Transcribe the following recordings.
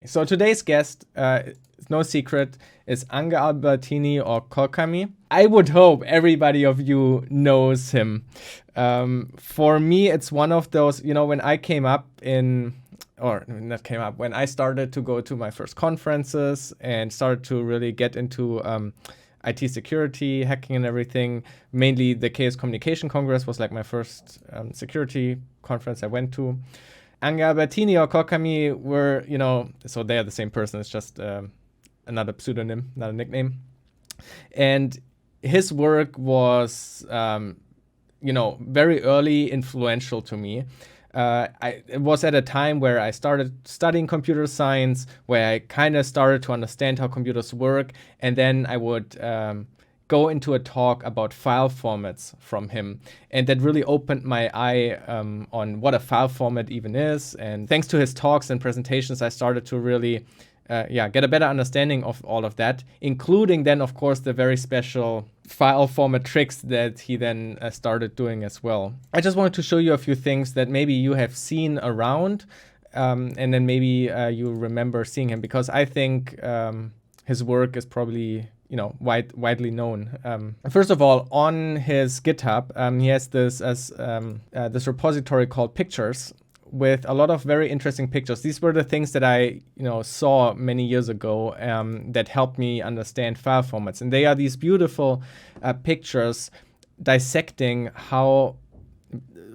So today's guest, it's no secret, is Ange Albertini or Corkami. I would hope everybody of you knows him. For me, it's one of those, when I came up when I started to go to my first conferences and started to really get into IT security, hacking and everything. Mainly the Chaos Communication Congress was like my first security conference I went to. Ange Albertini or Corkami were, so they are the same person. It's just another pseudonym, not a nickname. And his work was, very early influential to me. It was at a time where I started studying computer science, where I kind of started to understand how computers work. And then I would go into a talk about file formats from him. And that really opened my eye on what a file format even is. And thanks to his talks and presentations, I started to really get a better understanding of all of that, including then, of course, the very special file format tricks that he then started doing as well. I just wanted to show you a few things that maybe you have seen around, and then maybe you remember seeing him, because I think his work is probably widely known. First of all, on his GitHub, he has this repository called Pictures, with a lot of very interesting pictures. These were the things that I saw many years ago that helped me understand file formats. And they are these beautiful pictures dissecting how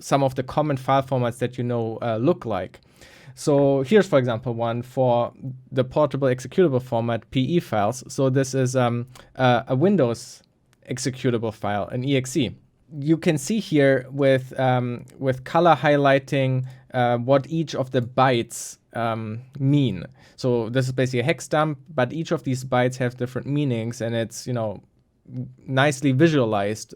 some of the common file formats that look like. So here's, for example, one for the portable executable format, PE files. So this is a Windows executable file, an exe. You can see here with color highlighting what each of the bytes mean. So this is basically a hex dump, but each of these bytes have different meanings, and it's nicely visualized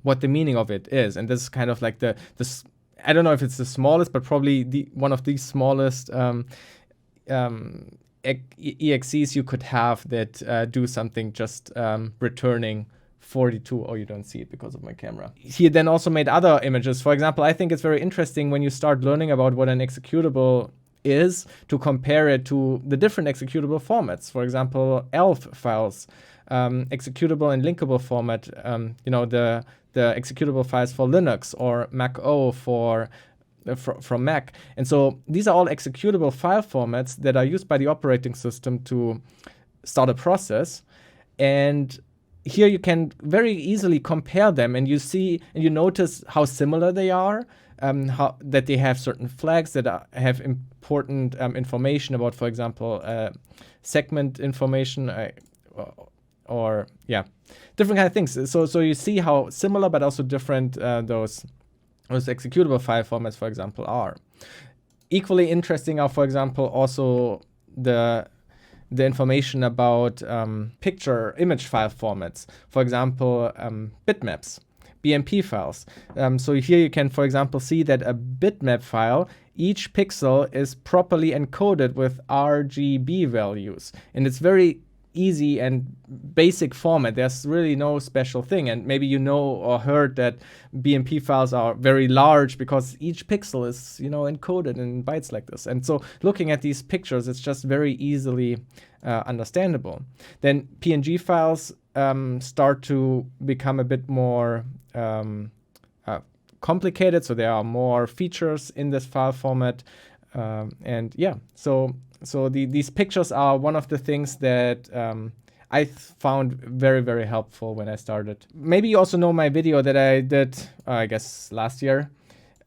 what the meaning of it is. And this is kind of like this. I don't know if it's the smallest, but probably one of the smallest EXEs you could have that do something just returning 42. Oh, you don't see it because of my camera. He then also made other images. For example, I think it's very interesting when you start learning about what an executable is to compare it to the different executable formats. For example, ELF files, executable and linkable format, the executable files for Linux or Mac O from Mac. And so these are all executable file formats that are used by the operating system to start a process. And here you can very easily compare them, and you see and you notice how similar they are, how that they have certain flags that have important information about, for example, segment information or different kind of things. So you see how similar but also different those executable file formats, for example, are. Equally interesting are, for example, also the information about image file formats. For example, bitmaps, BMP files. So here you can, for example, see that a bitmap file, each pixel is properly encoded with RGB values. And it's very easy and basic format. There's really no special thing. And maybe or heard that BMP files are very large because each pixel is, encoded in bytes like this. And so looking at these pictures, it's just very easily understandable. Then PNG files start to become a bit more complicated. So there are more features in this file format. So these pictures are one of the things that I found very, very helpful when I started. Maybe you also know my video that I did, I guess, last year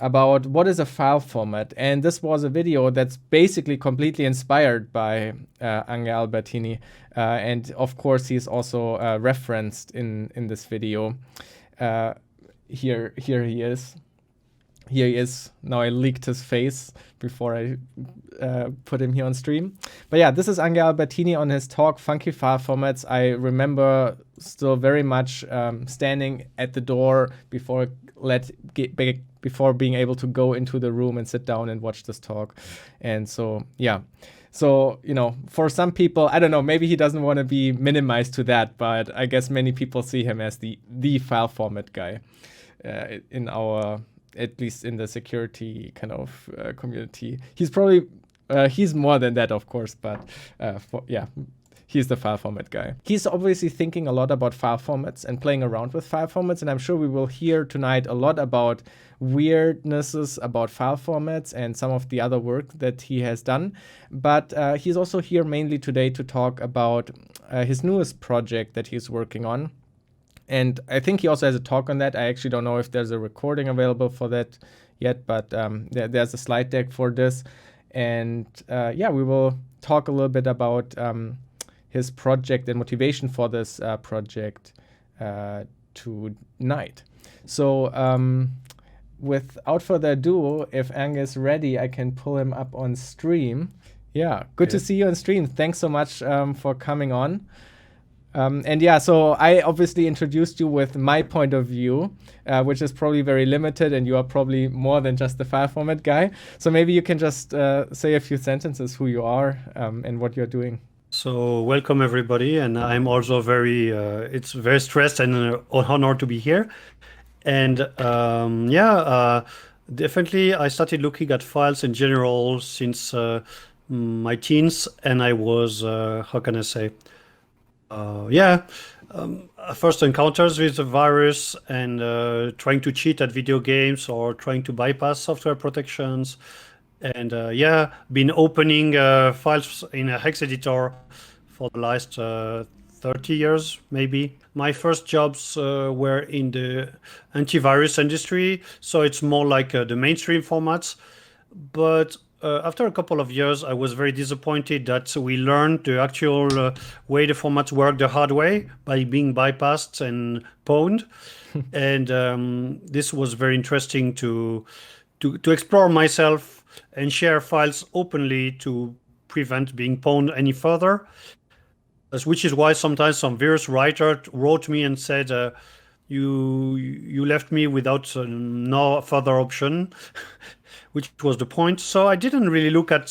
about what is a file format. And this was a video that's basically completely inspired by Ange Albertini. And of course, he's also referenced in this video. Here he is. Here he is. Now I leaked his face before I put him here on stream. But yeah, this is Ange Albertini on his talk, Funky File Formats. I remember still very much standing at the door before being able to go into the room and sit down and watch this talk. And so, yeah. So, for some people, I don't know, maybe he doesn't want to be minimized to that, but I guess many people see him as the file format guy in our, at least in the security kind of community. He's probably He's more than that, of course, but yeah, he's the file format guy. He's obviously thinking a lot about file formats and playing around with file formats, and I'm sure we will hear tonight a lot about weirdnesses about file formats and some of the other work that he has done. But he's also here mainly today to talk about his newest project that he's working on. And I think he also has a talk on that. I actually don't know if there's a recording available for that yet, but there's a slide deck for this. And yeah, we will talk a little bit about his project and motivation for this project tonight. So without further ado, if Ange is ready, I can pull him up on stream. Yeah, good to see you on stream. Thanks so much for coming on. And yeah, so I obviously introduced you with my point of view, which is probably very limited, and you are probably more than just the file format guy. So maybe you can just say a few sentences who you are and what you're doing. So welcome everybody, and I'm also it's very stressed and an honor to be here. And definitely I started looking at files in general since my teens, and I was, how can I say, first encounters with the virus and trying to cheat at video games or trying to bypass software protections. And been opening files in a hex editor for the last 30 years, maybe. My first jobs were in the antivirus industry, so it's more like the mainstream formats. But after a couple of years, I was very disappointed that we learned the actual way the formats work the hard way by being bypassed and pwned. And this was very interesting to explore myself and share files openly to prevent being pwned any further. Which is why sometimes some virus writer wrote me and said, you left me without no further option, which was the point. So I didn't really look at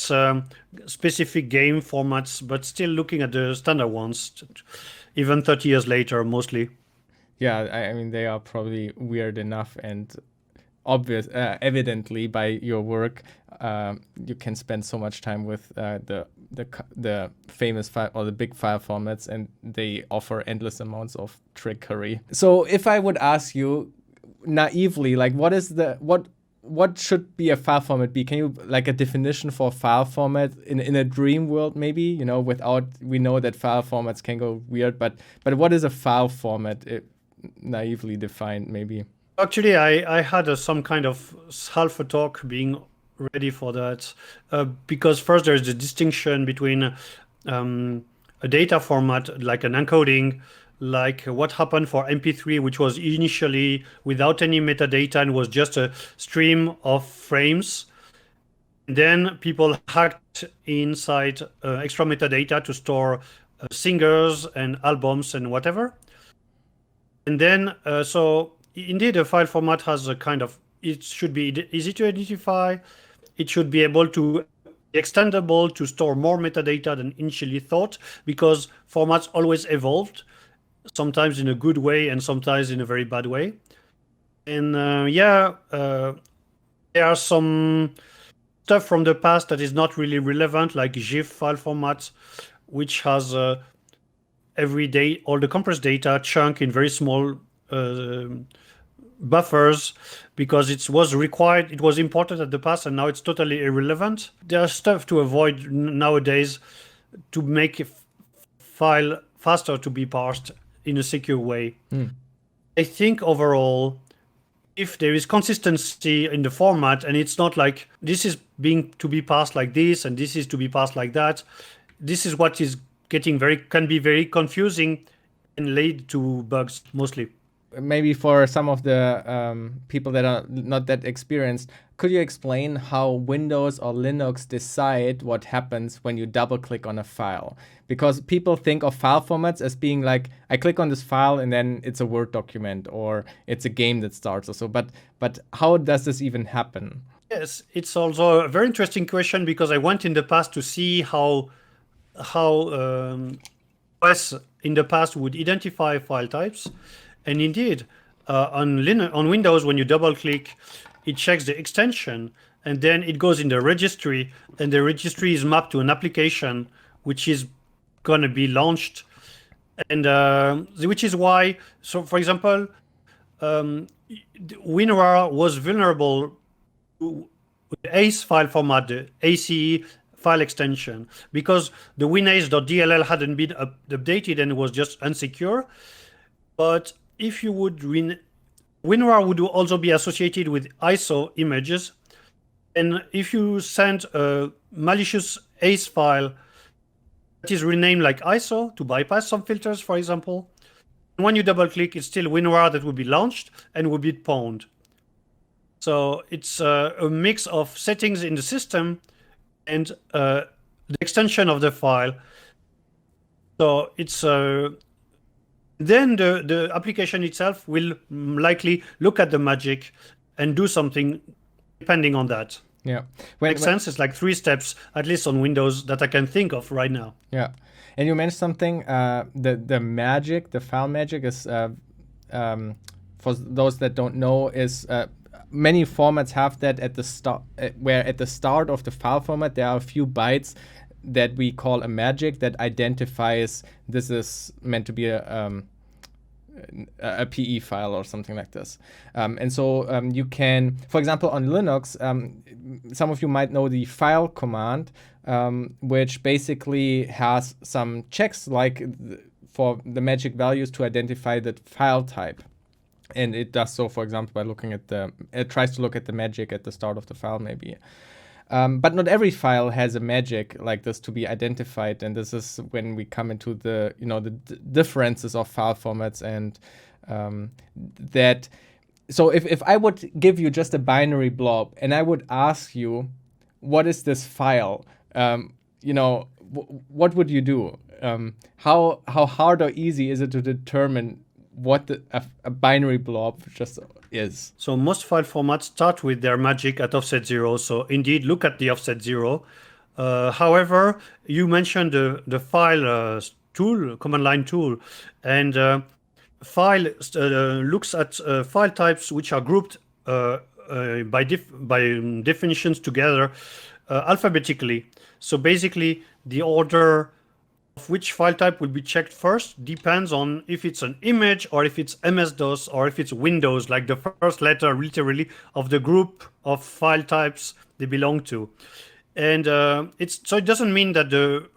specific game formats, but still looking at the standard ones, even 30 years later, mostly. Yeah, I mean, they are probably weird enough, and evidently by your work, you can spend so much time with the famous file or the big file formats, and they offer endless amounts of trickery. So if I would ask you naively, like, what should be a file format be? Can you, like, a definition for file format in a dream world, maybe, without, we know that file formats can go weird, but what is a file format, naively defined, maybe? Actually, I had some kind of half a talk being ready for that, because first there's the distinction between a data format like an encoding, like what happened for MP3, which was initially without any metadata and was just a stream of frames. Then people hacked inside extra metadata to store singers and albums and whatever. And then, so indeed, a file format has a kind of, it should be easy to identify. It should be able to be extendable to store more metadata than initially thought, because formats always evolved, sometimes in a good way and sometimes in a very bad way. And there are some stuff from the past that is not really relevant, like GIF file format, which has every day all the compressed data chunk in very small buffers, because it was required, it was important at the past, and now it's totally irrelevant. There's stuff to avoid nowadays to make a file faster to be parsed in a secure way. I think overall, if there is consistency in the format, and it's not like this is to be parsed like this and this is to be parsed like that, this is what is can be very confusing and lead to bugs mostly. Maybe for some of the people that are not that experienced, could you explain how Windows or Linux decide what happens when you double click on a file? Because people think of file formats as being like, I click on this file and then it's a Word document or it's a game that starts or so. But how does this even happen? Yes, it's also a very interesting question, because I went in the past to see how OS in the past would identify file types. And indeed, on Windows, when you double click, it checks the extension. and then it goes in the registry, and the registry is mapped to an application which is going to be launched, and which is why, so for example, WinRAR was vulnerable to the ACE file format, the ACE file extension, because the winace.dll hadn't been updated and it was just unsecure. But if you would WinRAR would also be associated with ISO images, and if you send a malicious ACE file that is renamed like ISO to bypass some filters, for example, when you double click, it's still WinRAR that will be launched and will be pawned. So it's a mix of settings in the system and the extension of the file. So it's then the application itself will likely look at the magic and do something depending on that. Yeah. Makes sense? It's like 3 steps, at least on Windows, that I can think of right now. Yeah. And you mentioned something, the magic, the file magic is, for those that don't know, is many formats have that at the start, where at the start of the file format, there are a few bytes that we call a magic that identifies this is meant to be a PE file or something like this. And so you can, for example, on Linux, some of you might know the file command, which basically has some checks like for the magic values to identify the file type. And it does so, for example, by looking at it tries to look at the magic at the start of the file, maybe. But not every file has a magic like this to be identified, and this is when we come into the differences of file formats and that. So if I would give you just a binary blob and I would ask you, what is this file? What would you do? How hard or easy is it to determine what a binary blob just is? So most file formats start with their magic at offset 0. So indeed, look at the offset 0. However, you mentioned the file tool, command line tool, and file looks at file types which are grouped by definitions together alphabetically. So basically, the order of which file type will be checked first depends on if it's an image or if it's MS-DOS or if it's Windows, like the first letter literally of the group of file types they belong to. And so it doesn't mean that the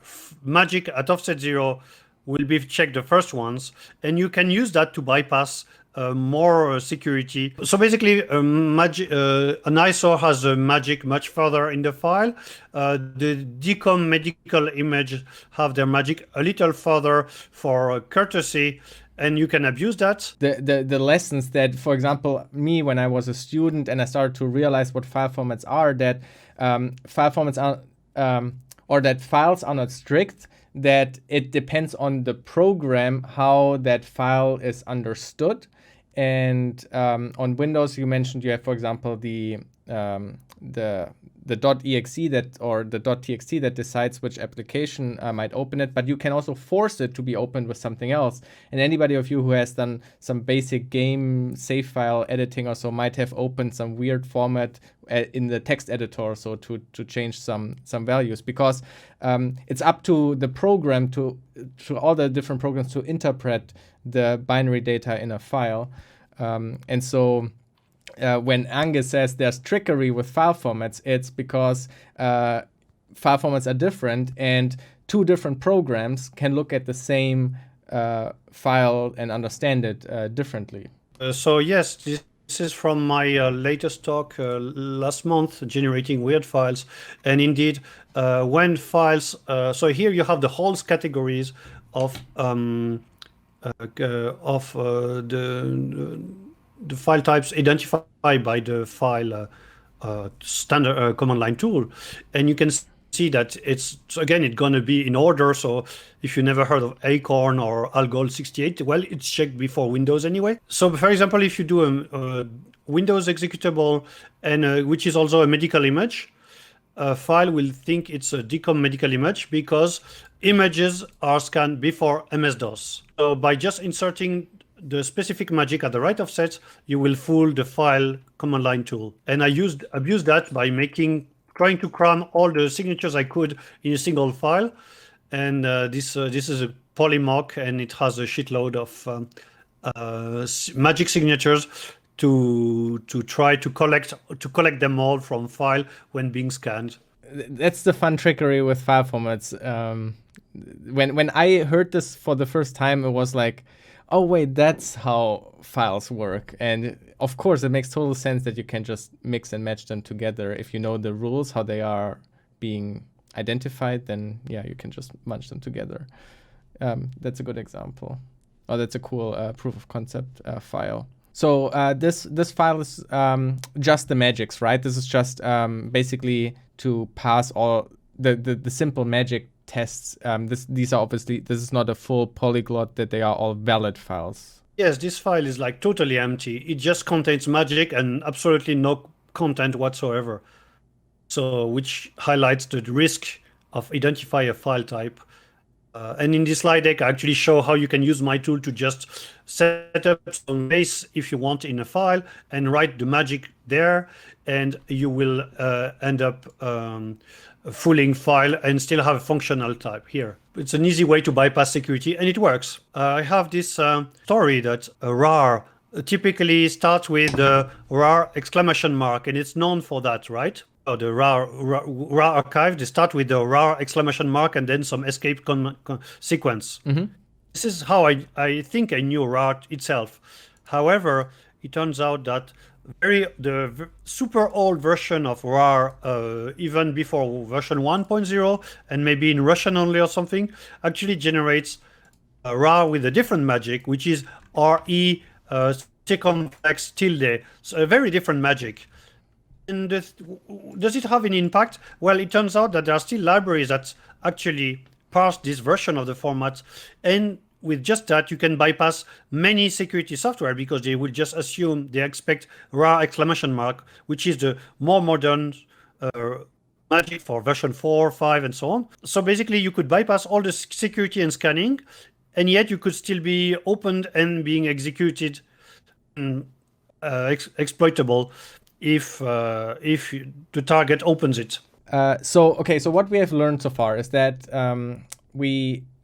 magic at offset 0 will be checked the first ones, and you can use that to bypass more security. So basically, an ISO has a magic much further in the file. The DCOM medical image have their magic a little further for courtesy, and you can abuse that. The lessons that, for example, me when I was a student and I started to realize what file formats are, that file formats are, or that files are not strict, that it depends on the program how that file is understood. And on Windows, you mentioned you have, for example, the .exe that or the .txt that decides which application might open it, but you can also force it to be opened with something else. And anybody of you who has done some basic game save file editing or so might have opened some weird format in the text editor, so to change some values, because it's up to the program to all the different programs to interpret the binary data in a file. And so when Ange says there's trickery with file formats, it's because file formats are different and 2 different programs can look at the same file and understand it differently. So yes, this is from my latest talk last month, generating weird files. And indeed, when files, so here you have the whole categories of the file types identified by the file standard command line tool, and you can see that it's going to be in order. So if you never heard of Acorn or Algol 68, well, it's checked before Windows anyway. So for example, if you do a Windows executable and which is also a medical image, a file will think it's a DCOM medical image because images are scanned before MS-DOS. So by just inserting the specific magic at the right offset, you will fool the file command line tool. And I abused that by trying to cram all the signatures I could in a single file. And this is a polymock, and it has a shitload of magic signatures to try to collect them all from file when being scanned. That's the fun trickery with file formats. When I heard this for the first time, it was like, oh wait, that's how files work. And of course, it makes total sense that you can just mix and match them together. If you know the rules, how they are being identified, then yeah, you can just bunch them together. That's a good example. Oh, that's a cool proof of concept file. So this file is just the magics, right? This is just basically to pass all the simple magic tests. These are obviously, this is not a full polyglot that they are all valid files. Yes, this file is like totally empty. It just contains magic and absolutely no content whatsoever. So which highlights the risk of identify a file type. And in this slide deck, I actually show how you can use my tool to just set up some base if you want in a file and write the magic there, and you will end up fooling file and still have a functional type here. It's an easy way to bypass security, and it works. I have this story that RAR typically starts with the RAR exclamation mark, and it's known for that, right? The RAR archive, they start with the RAR exclamation mark and then some escape sequence. Mm-hmm. This is how I think I knew RAR itself. However, it turns out that the super old version of RAR, even before version 1.0, and maybe in Russian only or something, actually generates RAR with a different magic, which is RE circumflex tilde. So a very different magic. And does it have an impact? Well, it turns out that there are still libraries that actually parse this version of the format. And with just that, you can bypass many security software because they will just assume they expect RAR exclamation mark, which is the more modern magic for version 4, 5, and so on. So basically, you could bypass all the security and scanning, and yet you could still be opened and being executed, exploitable, if the target opens it. So what we have learned so far is that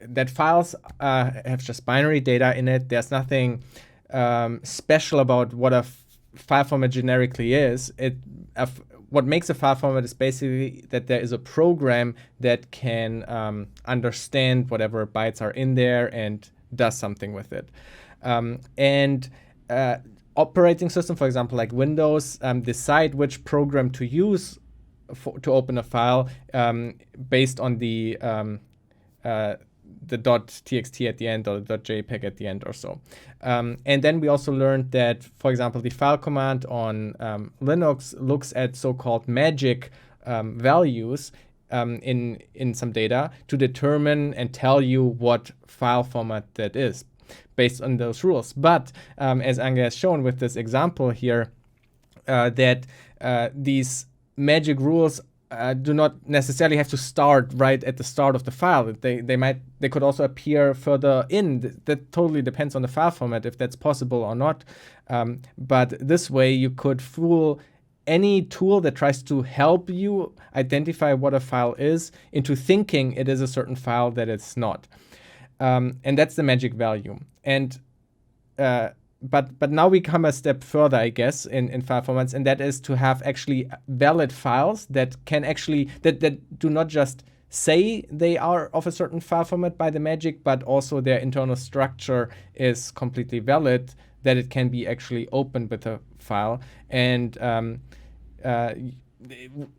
that files have just binary data in it. There's nothing special about what a file format generically is. What makes a file format is basically that there is a program that can understand whatever bytes are in there and does something with it. Operating system, for example, like Windows, decide which program to use to open a file based on the .txt at the end or the .jpeg at the end or so. And then we also learned that, for example, the file command on Linux looks at so-called magic values in some data to determine and tell you what file format that is, based on those rules. But as Ange has shown with this example here, that these magic rules do not necessarily have to start right at the start of the file. They could also appear further in. That totally depends on the file format if that's possible or not. But this way you could fool any tool that tries to help you identify what a file is into thinking it is a certain file that it's not. And that's the magic value. And but now we come a step further, I guess, in file formats, and that is to have actually valid files that can actually that do not just say they are of a certain file format by the magic, but also their internal structure is completely valid, that it can be actually opened with a file. And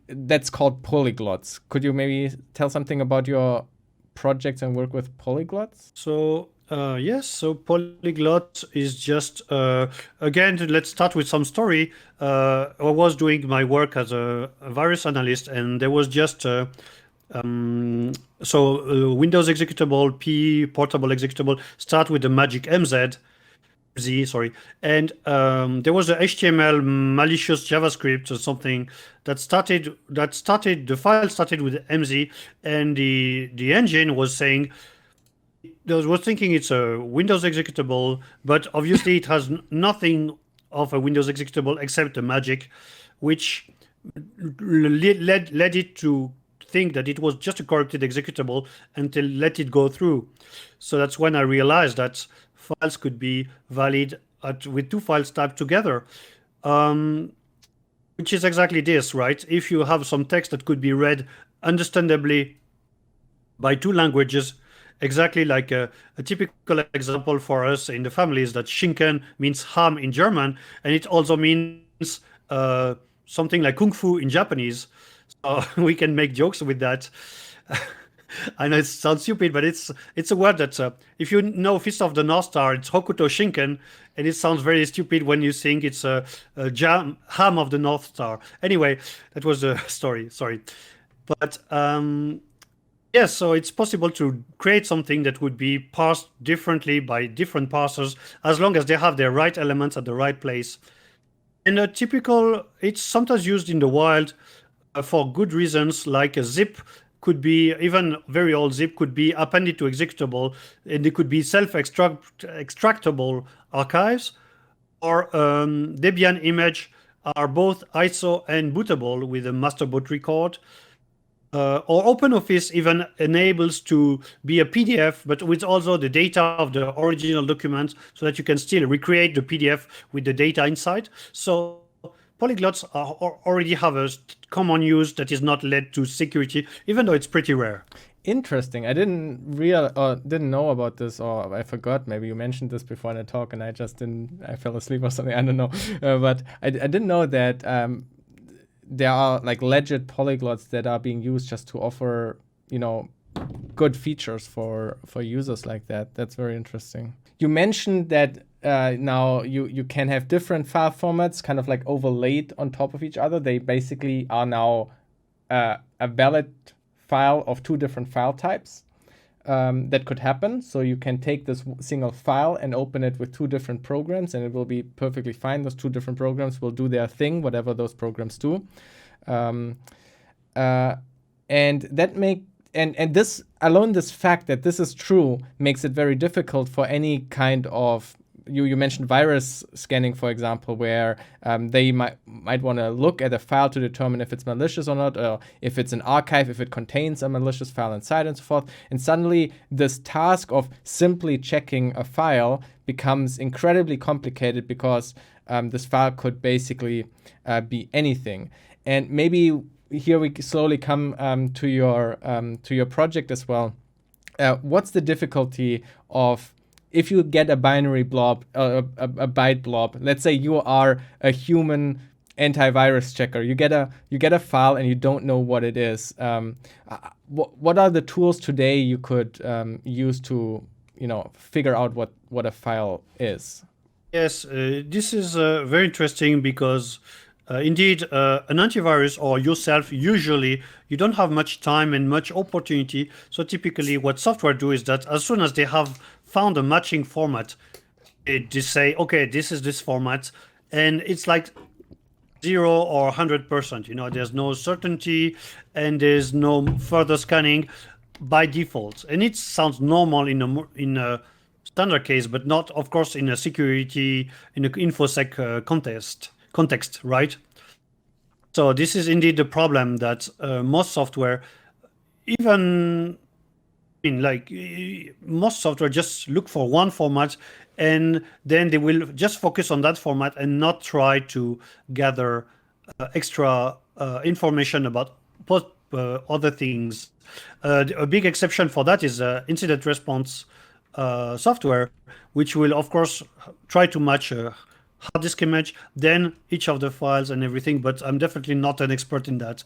that's called polyglots. Could you maybe tell something about your projects and work with polyglots? So yes, so polyglot is just again, let's start with some story. I was doing my work as a virus analyst, and there was just Windows executable P portable executable start with the magic MZ, and there was a HTML malicious JavaScript or something that started the file started with MZ, and the engine was saying was thinking it's a Windows executable, but obviously it has nothing of a Windows executable except the magic, which led it to think that it was just a corrupted executable until let it go through. So that's when I realized that files could be valid with two files typed together, which is exactly this, right? If you have some text that could be read understandably by two languages, exactly like a typical example for us in the family is that Schinken means ham in German, and it also means something like kung fu in Japanese. So we can make jokes with that. I know it sounds stupid, but it's a word that if you know Fist of the North Star, it's Hokuto Shinken, and it sounds very stupid when you think it's a ham of the North Star. Anyway, that was a story. Sorry, but yes, so it's possible to create something that would be parsed differently by different parsers as long as they have the right elements at the right place. And a typical, it's sometimes used in the wild for good reasons, like a zip could be, even very old zip could be appended to executable, and they could be self-extractable archives, or Debian image are both ISO and bootable with a master boot record. Or OpenOffice even enables to be a PDF, but with also the data of the original document, so that you can still recreate the PDF with the data inside. So polyglots already have a common use that is not led to security, even though it's pretty rare. Interesting. I didn't know about this, or I forgot. Maybe you mentioned this before in a talk, and I just didn't. I fell asleep or something. I don't know. But I didn't know that there are like legit polyglots that are being used just to offer, good features for users like that. That's very interesting. You mentioned that now you can have different file formats kind of like overlaid on top of each other. They basically are now a valid file of two different file types. That could happen. So you can take this single file and open it with two different programs, and it will be perfectly fine. Those two different programs will do their thing, whatever those programs do. And this alone, this fact that this is true, makes it very difficult for any kind of, you mentioned virus scanning, for example, where they might want to look at a file to determine if it's malicious or not, or if it's an archive, if it contains a malicious file inside, and so forth. And suddenly this task of simply checking a file becomes incredibly complicated, because this file could basically be anything. And maybe here we slowly come to your project as well. What's the difficulty of, if you get a binary blob, a byte blob? Let's say you are a human antivirus checker. You get a file and you don't know what it is. What are the tools today you could use to figure out what a file is? Yes, this is very interesting because indeed, an antivirus or yourself, usually you don't have much time and much opportunity. So typically what software do is that as soon as they have found a matching format, they just say, okay, this is this format. And it's like 0 or 100%. There's no certainty and there's no further scanning by default. And it sounds normal in a standard case, but not, of course, in a security, in an InfoSec context, right? So this is indeed the problem that most software, even most software, just look for one format, and then they will just focus on that format and not try to gather extra information about other things. A big exception for that is incident response software, which will, of course, try to match a hard disk image, then each of the files and everything, but I'm definitely not an expert in that.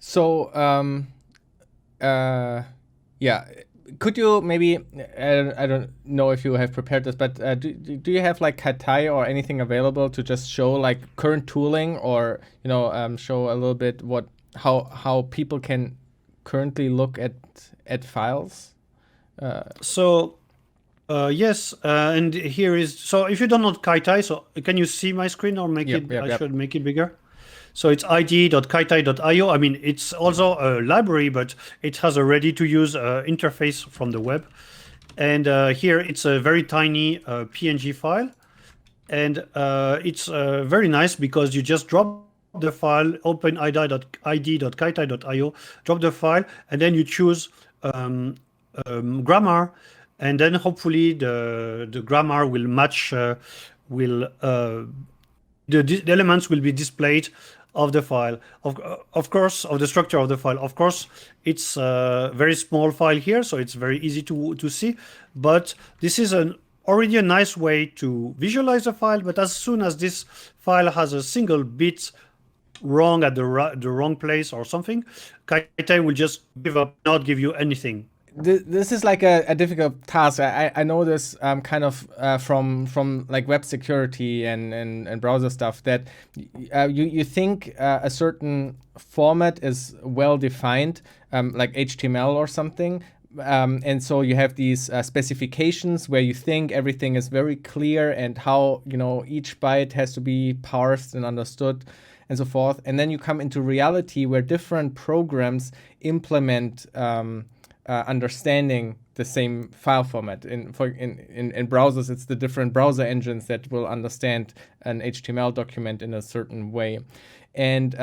So, yeah, could you maybe, I don't know if you have prepared this, but do you have like Katai or anything available to just show like current tooling, or show a little bit how people can currently look at files? Yes, and here is, so if you don't know Kaitai, so can you see my screen, or I should make it bigger? So it's id.kaitai.io. I mean, it's also a library, but it has a ready-to-use interface from the web. And here it's a very tiny PNG file. And it's very nice because you just drop the file, open id.kaitai.io, drop the file, and then you choose grammar, and then hopefully the grammar will match, the elements will be displayed of the file, of course, of the structure of the file. Of course, it's a very small file here, so it's very easy to see, but this is already a nice way to visualize a file. But as soon as this file has a single bit wrong at the wrong place or something, Kaitai will just give up, not give you anything. This is like a difficult task. I know this kind of from like web security and browser stuff, that you think a certain format is well defined, like HTML or something, and so you have these specifications where you think everything is very clear and how each byte has to be parsed and understood and so forth, and then you come into reality where different programs implement understanding the same file format. In browsers, it's the different browser engines that will understand an HTML document in a certain way, and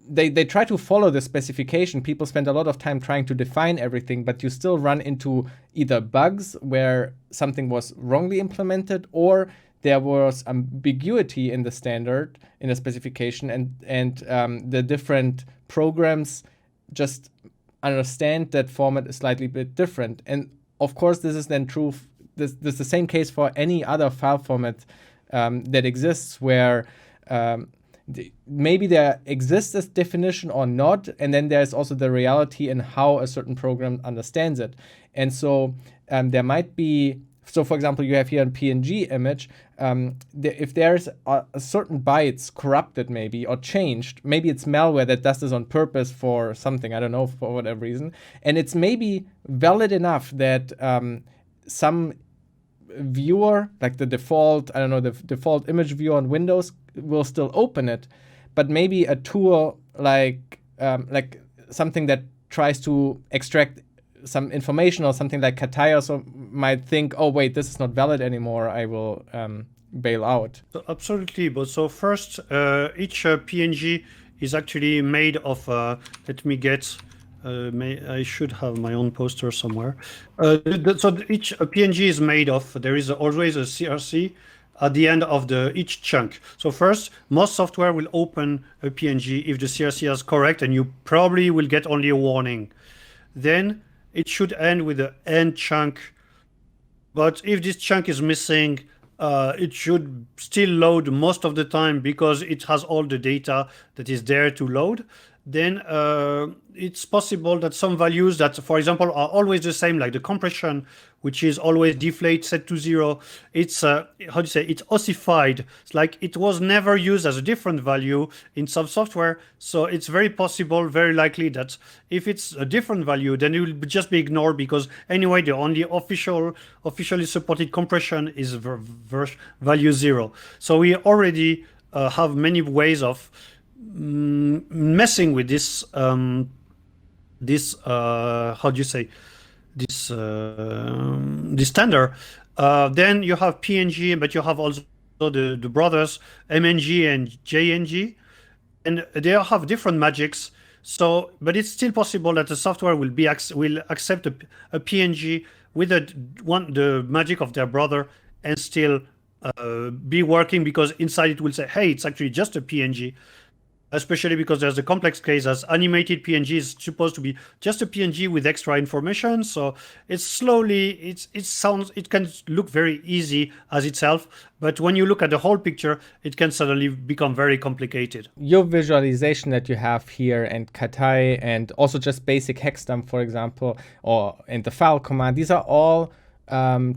they try to follow the specification. People spend a lot of time trying to define everything, but you still run into either bugs where something was wrongly implemented, or there was ambiguity in the standard, in the specification, and the different programs just understand that format is slightly bit different. And of course, this is then true. This is the same case for any other file format that exists, where maybe there exists this definition or not, and then there's also the reality in how a certain program understands it. And so there might be. So, for example, you have here a PNG image. If there's a certain bytes corrupted, maybe, or changed, maybe it's malware that does this on purpose for something, I don't know, for whatever reason. And it's maybe valid enough that some viewer, like the default, I don't know, the default image viewer on Windows will still open it. But maybe a tool like something that tries to extract some information or something like Kaitai also might think, oh wait, this is not valid anymore, I will bail out. So absolutely. But so first, each PNG is actually made of, let me get, I should have my own poster somewhere. So each PNG is made of, there is always a CRC at the end of each chunk. So first, most software will open a PNG if the CRC is correct, and you probably will get only a warning. Then it should end with the end chunk. But if this chunk is missing, it should still load most of the time because it has all the data that is there to load. Then it's possible that some values that, for example, are always the same, like the compression, which is always deflate set to 0. It's it's ossified. It's like it was never used as a different value in some software. So it's very possible, very likely, that if it's a different value, then it will just be ignored, because anyway, the only officially supported compression is value 0. So we already have many ways of messing with this this standard. Then you have PNG, but you have also the brothers MNG and JNG, and they all have different magics. So, but it's still possible that the software will accept a PNG with the magic of their brother and still be working, because inside it will say, hey, it's actually just a PNG. Especially because there's a complex case as animated PNG is supposed to be just a PNG with extra information. So it's slowly, it can look very easy as itself, but when you look at the whole picture, it can suddenly become very complicated. Your visualization that you have here, and Kaitai, and also just basic hexdump, for example, and the file command, these are all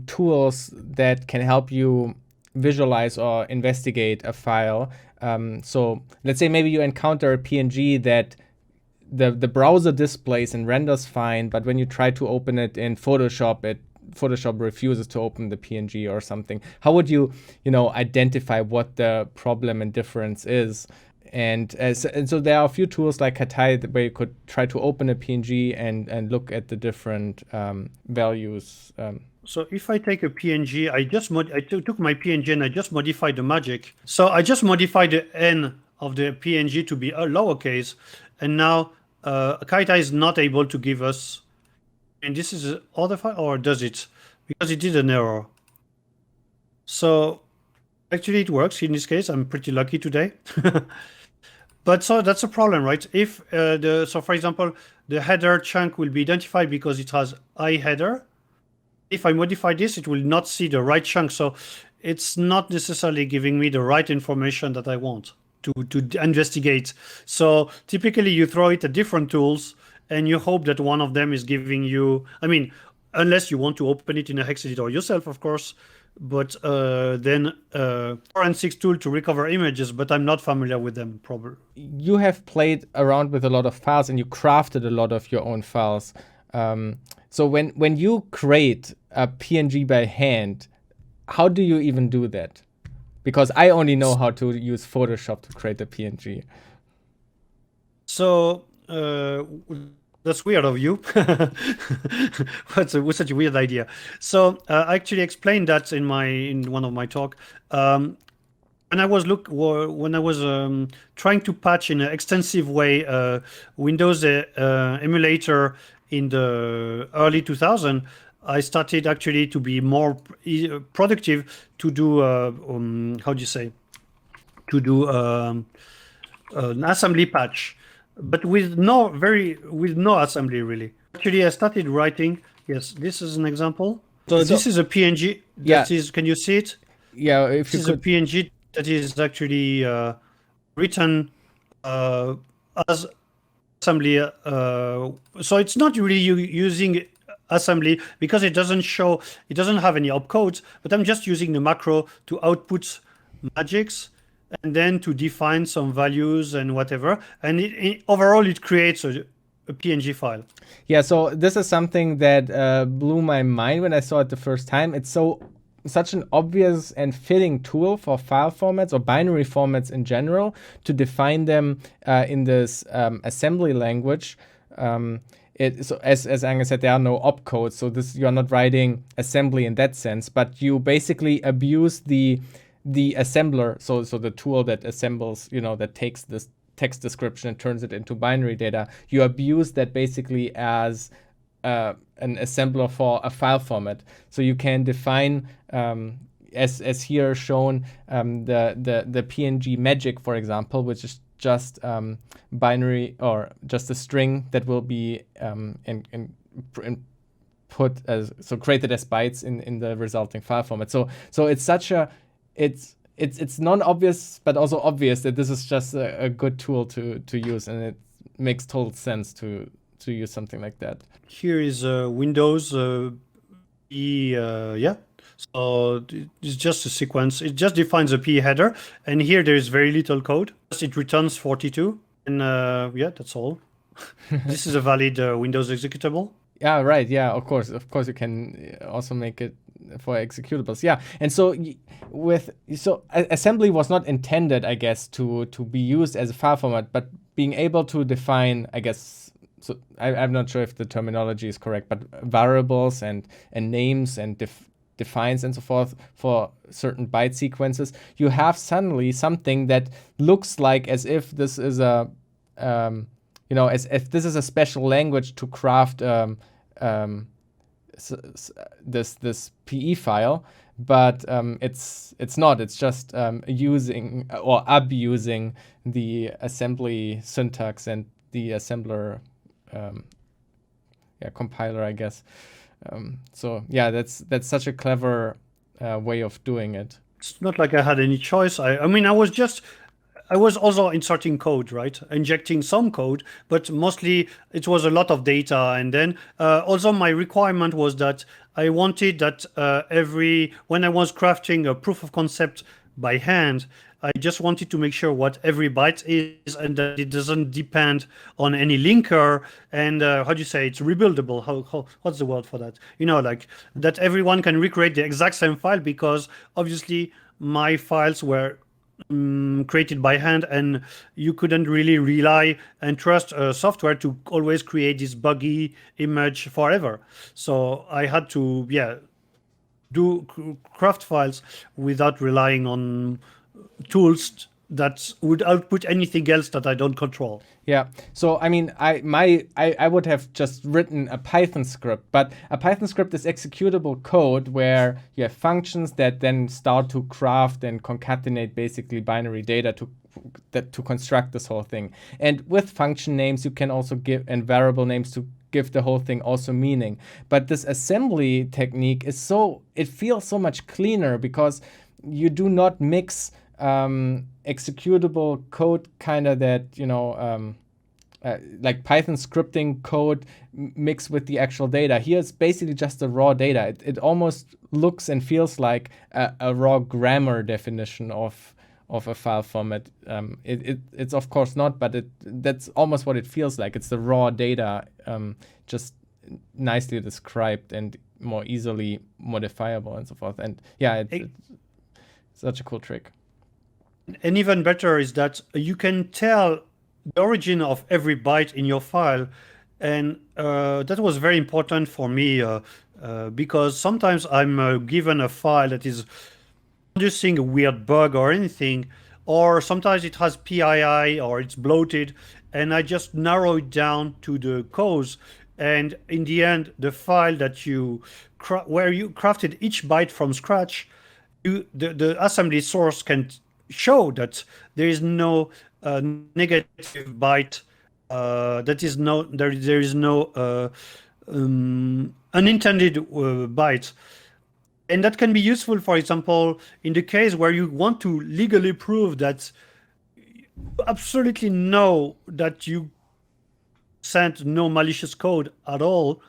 tools that can help you visualize or investigate a file. So let's say maybe you encounter a PNG that the browser displays and renders fine, but when you try to open it in Photoshop, Photoshop refuses to open the PNG or something. How would you identify what the problem and difference is? And so there are a few tools like Katai where you could try to open a PNG and look at the different values. So if I take a PNG, I took my PNG and I just modified the magic. So I just modified the n of the PNG to be a lowercase, and now Kaita is not able to give us. And this is other file, or does it? Because it did an error. So actually, it works in this case. I'm pretty lucky today. But so that's a problem, right? If so for example, the header chunk will be identified because it has I header. If I modify this, it will not see the right chunk. So it's not necessarily giving me the right information that I want to investigate. So typically you throw it at different tools and you hope that one of them is giving you, I mean, unless you want to open it in a hex editor yourself, of course, but then forensics tool to recover images, but I'm not familiar with them probably. You have played around with a lot of files and you crafted a lot of your own files. So when you create a PNG by hand, how do you even do that? Because I only know how to use Photoshop to create a PNG. So that's weird of you. What's such a weird idea? So I actually explained that in one of my talk. When I was trying to patch in an extensive way Windows emulator in the early 2000s, I started actually to be more productive to do how do you say, to do an assembly patch, but with no assembly really. Actually, I started writing. Yes, this is an example. So this is a PNG. That is, can you see it? Yeah, if this is a PNG that is actually written as assembly. So it's not really using assembly because it doesn't have any opcodes, but I'm just using the macro to output magics and then to define some values and whatever. And overall, it creates a PNG file. Yeah, so this is something that blew my mind when I saw it the first time. It's such an obvious and fitting tool for file formats or binary formats in general to define them in this assembly language. So as Ange said, there are no opcodes, so you're not writing assembly in that sense, but you basically abuse the assembler, so the tool that assembles, that takes this text description and turns it into binary data. You abuse that basically as an assembler for a file format. So you can define, as here shown, the PNG magic, for example, which is just binary or just a string that will be created as bytes in the resulting file format. So it's non-obvious but also obvious that this is just a good tool to use, and it makes total sense to use something like that. Here is Windows So it's just a sequence. It just defines a P header, and here there is very little code. It returns 42, and that's all. This is a valid Windows executable. Yeah, right. Yeah, of course you can also make it for executables. Yeah, and so assembly was not intended, I guess, to be used as a file format, but being able to define, I guess. So I'm not sure if the terminology is correct, but variables and names and defines and so forth for certain byte sequences, you have suddenly something that looks like as if this is as if this is a special language to craft this PE file, but it's not. It's just using or abusing the assembly syntax and the assembler compiler, I guess. So yeah, that's such a clever way of doing it. It's not like I had any choice. I mean, I was also inserting code, right? Injecting some code, but mostly it was a lot of data. And then also my requirement was that I wanted that when I was crafting a proof of concept by hand, I just wanted to make sure what every byte is and that it doesn't depend on any linker. And how do you say it's rebuildable? What's the word for that? Like that everyone can recreate the exact same file, because obviously my files were created by hand, and you couldn't really rely and trust software to always create this buggy image forever. So I had to, do craft files without relying on tools that would output anything else that I don't control. Yeah. So I mean, I would have just written a Python script, but a Python script is executable code where you have functions that then start to craft and concatenate basically binary data to construct this whole thing. And with function names, you can also give, and variable names to give the whole thing also meaning. But this assembly technique is it feels so much cleaner because you do not mix executable code kind of that, like Python scripting code mixed with the actual data. Here it's basically just the raw data. It almost looks and feels like a raw grammar definition of a file format. It's of course not, but that's almost what it feels like. It's the raw data, just nicely described and more easily modifiable and so forth. And yeah, it's such a cool trick. And even better is that you can tell the origin of every byte in your file. And that was very important for me because sometimes I'm given a file that is producing a weird bug or anything, or sometimes it has PII or it's bloated, and I just narrow it down to the cause. And in the end, the file that where you crafted each byte from scratch, the assembly source can show that there is no negative byte. There is no unintended byte. And that can be useful, for example, in the case where you want to legally prove that you absolutely know that you sent no malicious code at all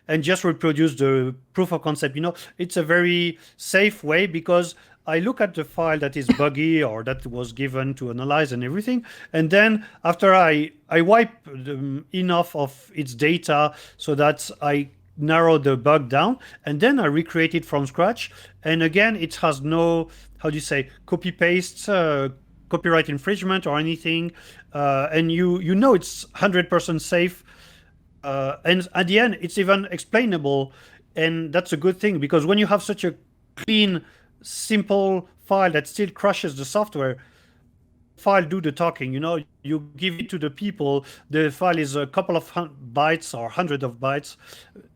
and just reproduce the proof of concept. It's a very safe way because I look at the file that is buggy or that was given to analyze and everything. And then after I wipe enough of its data so that I narrow the bug down, and then I recreate it from scratch. And again, it has no, how do you say, copy paste, copyright infringement or anything. And you know it's 100% safe. And at the end, it's even explainable. And that's a good thing because when you have such a clean, simple file that still crushes the software, file do the talking. You give it to the people, the file is a couple of bytes or hundred of bytes,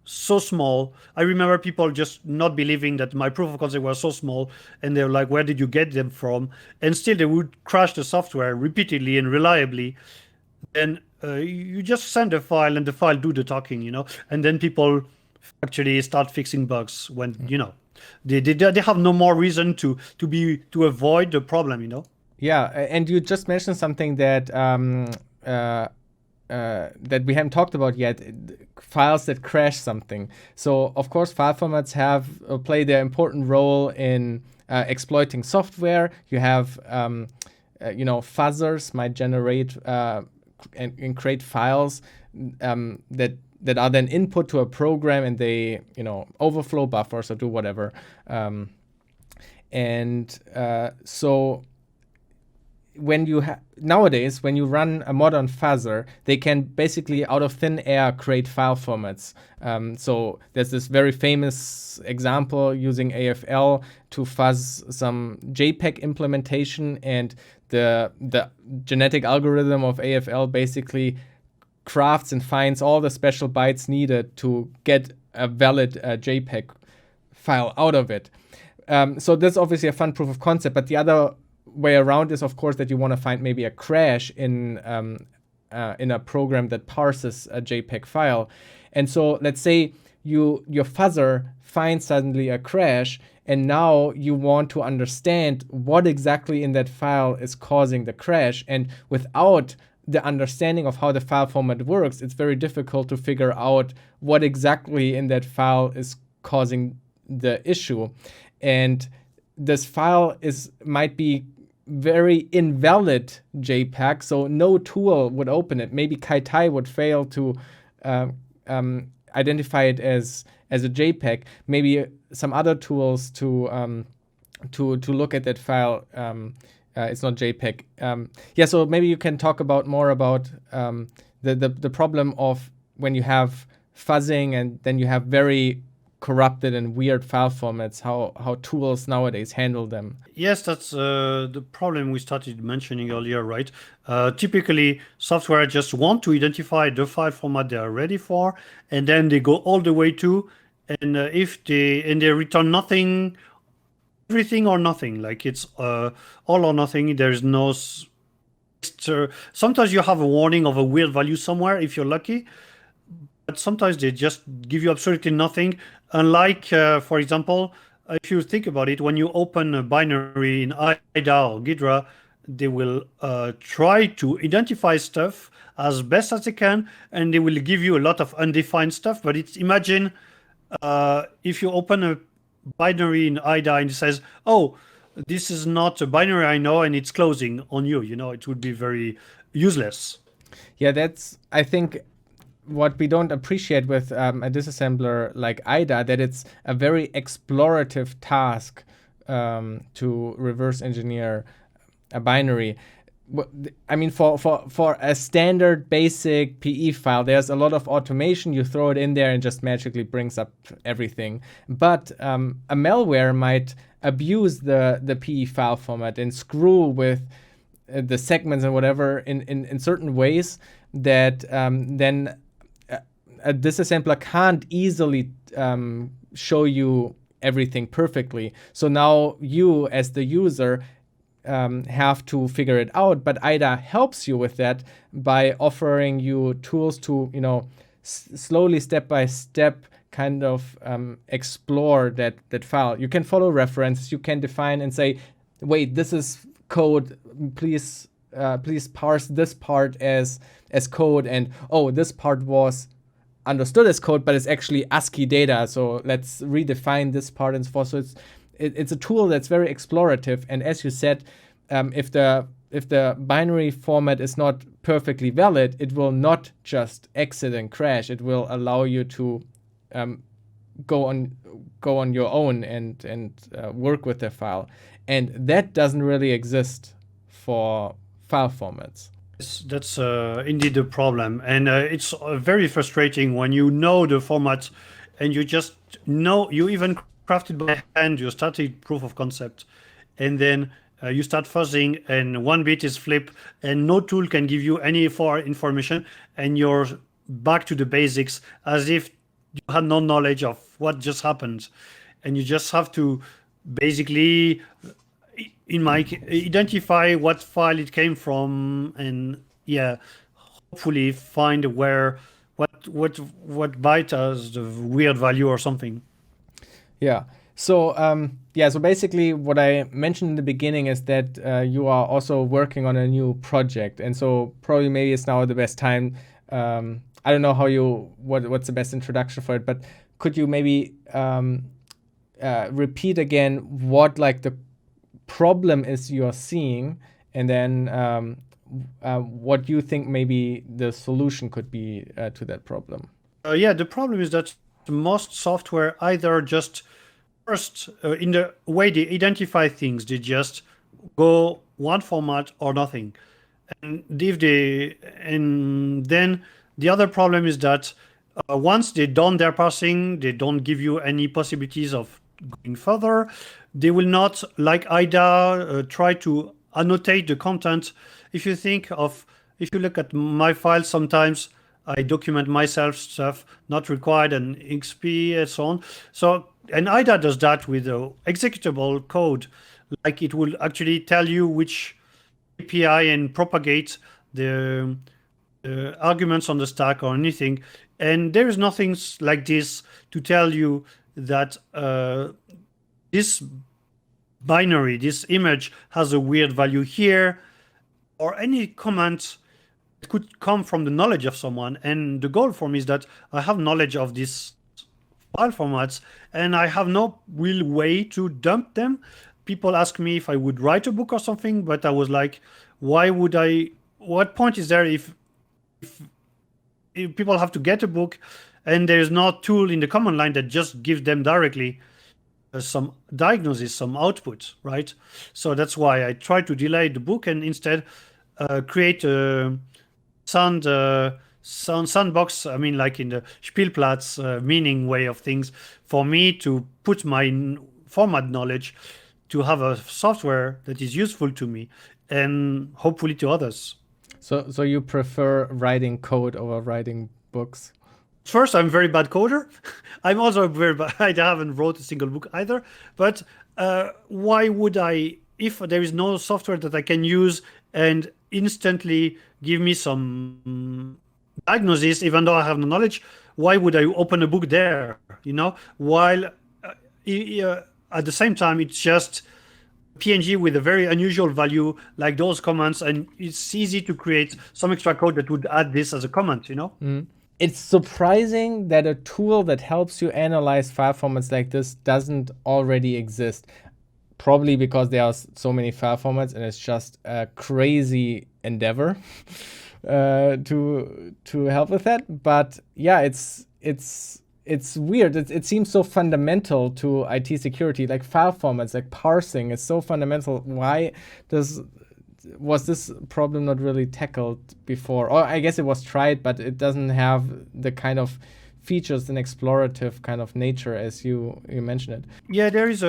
so small. I remember people just not believing that my proof of concept was so small, and they're like, where did you get them from? And still they would crash the software repeatedly and reliably. And you just send a file and the file do the talking, and then people actually start fixing bugs when they have no more reason to avoid the problem. Yeah, and you just mentioned something that that we haven't talked about yet: files that crash something. So of course, file formats have play their important role in exploiting software. You have fuzzers might generate and create files that are then input to a program, and they overflow buffers or do whatever. So when you nowadays, when you run a modern fuzzer, they can basically out of thin air create file formats. So there's this very famous example using AFL to fuzz some JPEG implementation, and the genetic algorithm of AFL basically crafts and finds all the special bytes needed to get a valid JPEG file out of it. So that's obviously a fun proof of concept, but the other way around is, of course, that you want to find maybe a crash in a program that parses a JPEG file. And so let's say your fuzzer finds suddenly a crash, and now you want to understand what exactly in that file is causing the crash. And without the understanding of how the file format works, it's very difficult to figure out what exactly in that file is causing the issue. And this file might be very invalid JPEG, so no tool would open it. Maybe Kaitai would fail to identify it as a JPEG. Maybe some other tools to look at that file It's not JPEG. Yeah, so maybe you can talk more about the problem of when you have fuzzing and then you have very corrupted and weird file formats, how tools nowadays handle them. Yes, that's the problem we started mentioning earlier, right? Typically, software just want to identify the file format they are ready for, and then they go all the way to, and if they return nothing, everything or nothing, like it's all or nothing. There's no. Sometimes you have a warning of a weird value somewhere if you're lucky, but sometimes they just give you absolutely nothing. Unlike, for example, if you think about it, when you open a binary in IDA or Ghidra, they will try to identify stuff as best as they can, and they will give you a lot of undefined stuff. But imagine if you open a binary in IDA and it says, oh, this is not a binary I know, and it's closing on you, it would be very useless. Yeah, that's, I think, what we don't appreciate with a disassembler like IDA, that it's a very explorative task to reverse engineer a binary. I mean, for a standard basic PE file, there's a lot of automation. You throw it in there and just magically brings up everything. But a malware might abuse the PE file format and screw with the segments and whatever in certain ways that then a disassembler can't easily show you everything perfectly. So now you, as the user, have to figure it out. But IDA helps you with that by offering you tools to, slowly, step by step, kind of explore that file. You can follow references. You can define and say, wait, this is code. Please parse this part as code, and this part was understood as code, but it's actually ASCII data. So let's redefine this part and so forth. So it's a tool that's very explorative. And as you said, if the binary format is not perfectly valid, it will not just exit and crash. It will allow you to go on your own and work with the file. And that doesn't really exist for file formats. That's indeed a problem, and it's very frustrating when you know the format and you just know, you even crafted by hand, you started proof of concept, and then you start fuzzing and one bit is flipped and no tool can give you any information, and you're back to the basics as if you had no knowledge of what just happened, and you just have to basically identify what file it came from, and hopefully find where what byte has the weird value or something. Yeah. So so basically what I mentioned in the beginning is that you are also working on a new project, and so probably maybe it's now the best time. I don't know what's the best introduction for it, but could you maybe repeat again what like the problem is you're seeing, and then what you think maybe the solution could be to that problem? The problem is that most software either just first, in the way they identify things, they just go one format or nothing. And then the other problem is that once they've done their parsing, they don't give you any possibilities of going further. They will not, like IDA, try to annotate the content. If you look at my files, sometimes I document myself stuff not required and XP and so on. So, and IDA does that with executable code. Like it will actually tell you which API and propagate the arguments on the stack or anything. And there is nothing like this to tell you that this binary, this image has a weird value here, or any comment could come from the knowledge of someone. And the goal for me is that I have knowledge of these file formats and I have no real way to dump them. People ask me if I would write a book or something, but I was like, why would I? What point is there if people have to get a book and there's no tool in the command line that just gives them directly some diagnosis, some output, right? So that's why I try to delay the book and instead create a sandbox. I mean, like in the Spielplatz meaning way of things, for me to put my format knowledge to have a software that is useful to me and hopefully to others. So you prefer writing code over writing books? First, I'm a very bad coder. I'm also very bad. I haven't wrote a single book either. But why would I, if there is no software that I can use and instantly give me some diagnosis, even though I have no knowledge, why would I open a book there? While at the same time, it's just PNG with a very unusual value, like those comments, and it's easy to create some extra code that would add this as a comment. It's surprising that a tool that helps you analyze file formats like this doesn't already exist. Probably because there are so many file formats and it's just a crazy endeavor to help with that. But yeah, it's weird. It seems so fundamental to IT security, like file formats, like parsing is so fundamental. Why was this problem not really tackled before? Or I guess it was tried, but it doesn't have the kind of features and explorative kind of nature as you mentioned it. Yeah, there is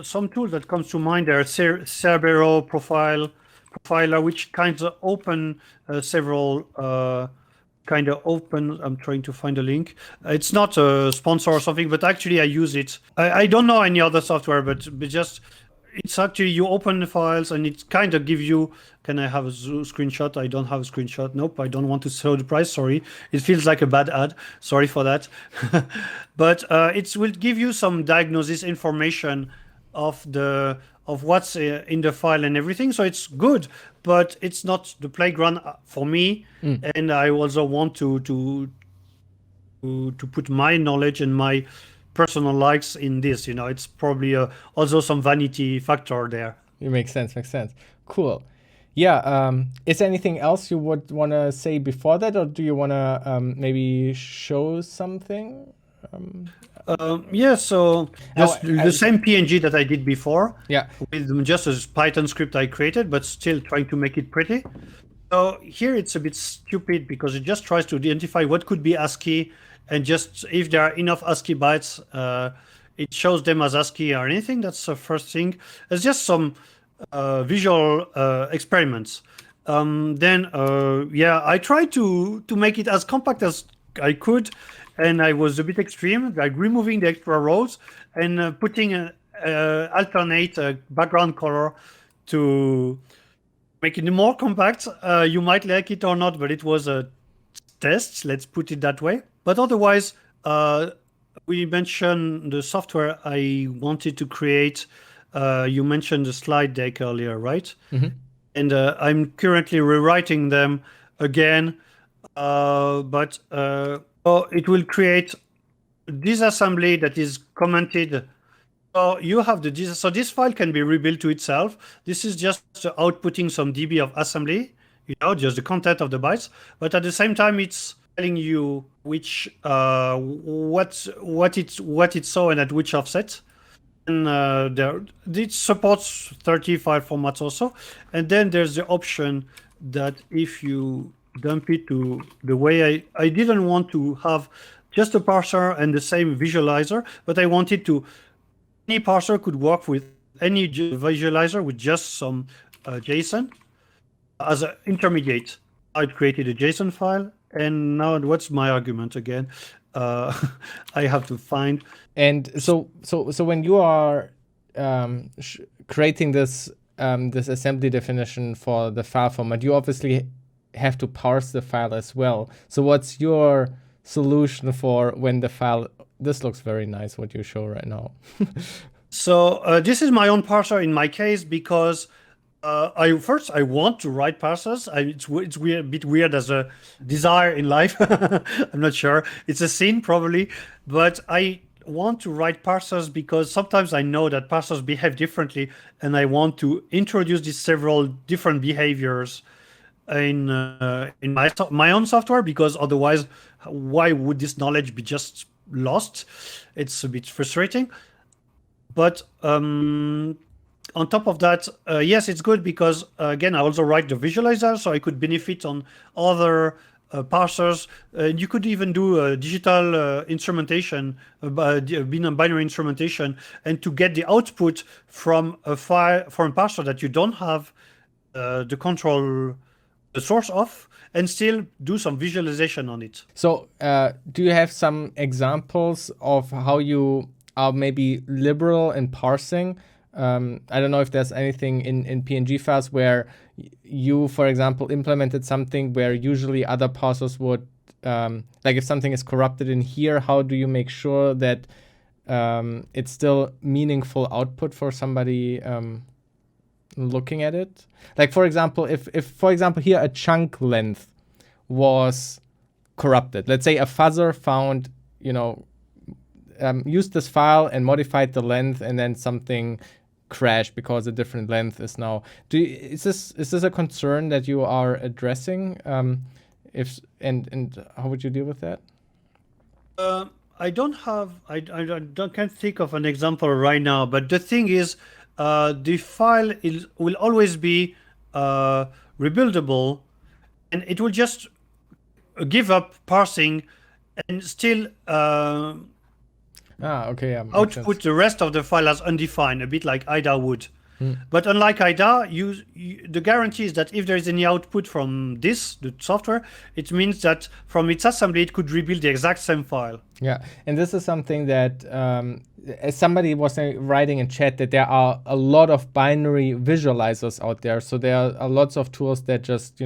some tool that comes to mind. There, Cerbero profiler, which kind of open several I'm trying to find a link. It's not a sponsor or something, but actually I use it. I don't know any other software, but just it's actually you open the files and it kind of gives you. Can I have a screenshot? I don't have a screenshot. Nope, I don't want to show the price. Sorry, it feels like a bad ad. Sorry for that. But it will give you some diagnosis information of what's in the file and everything. So it's good, but it's not the playground for me. And I also want to put my knowledge and my personal likes in this. It's probably also some vanity factor there. It makes sense. Cool. Yeah. Is there anything else you would want to say before that, or do you want to maybe show something? Yeah, so the same PNG that I did before. Yeah. With just a Python script I created, but still trying to make it pretty. So here it's a bit stupid because it just tries to identify what could be ASCII, and just if there are enough ASCII bytes, it shows them as ASCII or anything. That's the first thing. It's just some visual experiments. I tried to make it as compact as I could, and I was a bit extreme, like removing the extra rows and putting an alternate background color to make it more compact. You might like it or not, but it was a test, let's put it that way. But otherwise, we mentioned the software I wanted to create. You mentioned the slide deck earlier, right? Mm-hmm. And I'm currently rewriting them again, but it will create disassembly that is commented. So you have so this file can be rebuilt to itself. This is just outputting some dB of assembly, just the content of the bytes. But at the same time, it's telling you which what it saw and at which offset. And it supports 30 file formats also. And then there's the option that if you dump it to the way I didn't want to have just a parser and the same visualizer, but I wanted to, any parser could work with any visualizer with just some JSON as an intermediate. I created a JSON file, and now what's my argument again? I have to find. And so when you are creating this assembly definition for the file format, you obviously have to parse the file as well. So what's your solution for when the file? This looks very nice, what you show right now. So this is my own parser in my case, because I want to write parsers. It's weird, a bit weird as a desire in life. I'm not sure. It's a sin probably, but I want to write parsers because sometimes I know that parsers behave differently, and I want to introduce these several different behaviors in my own software, because otherwise, why would this knowledge be just lost? It's a bit frustrating. But on top of that, yes, it's good because again, I also write the visualizer, so I could benefit on other parsers. You could even do digital instrumentation, binary instrumentation, and to get the output from a file from a parser that you don't have the control, the source of, and still do some visualization on it. So, do you have some examples of how you are maybe liberal in parsing? I don't know if there's anything in PNG files where you, for example, implemented something where usually other parsers would, like if something is corrupted in here, how do you make sure that it's still meaningful output for somebody looking at it? Like, for example, if for example here a chunk length was corrupted. Let's say a fuzzer found, used this file and modified the length, and then something crashed because a different length is now. Is this a concern that you are addressing? If and how would you deal with that? I don't have. Can't think of an example right now. But the thing is, the file will always be rebuildable, and it will just give up parsing and still Okay. Yeah, output the rest of the file as undefined, a bit like IDA would. But unlike IDA, the guarantee is that if there is any output from the software, it means that from its assembly, it could rebuild the exact same file. Yeah, and this is something that, as somebody was writing in chat, that there are a lot of binary visualizers out there. So there are lots of tools that just,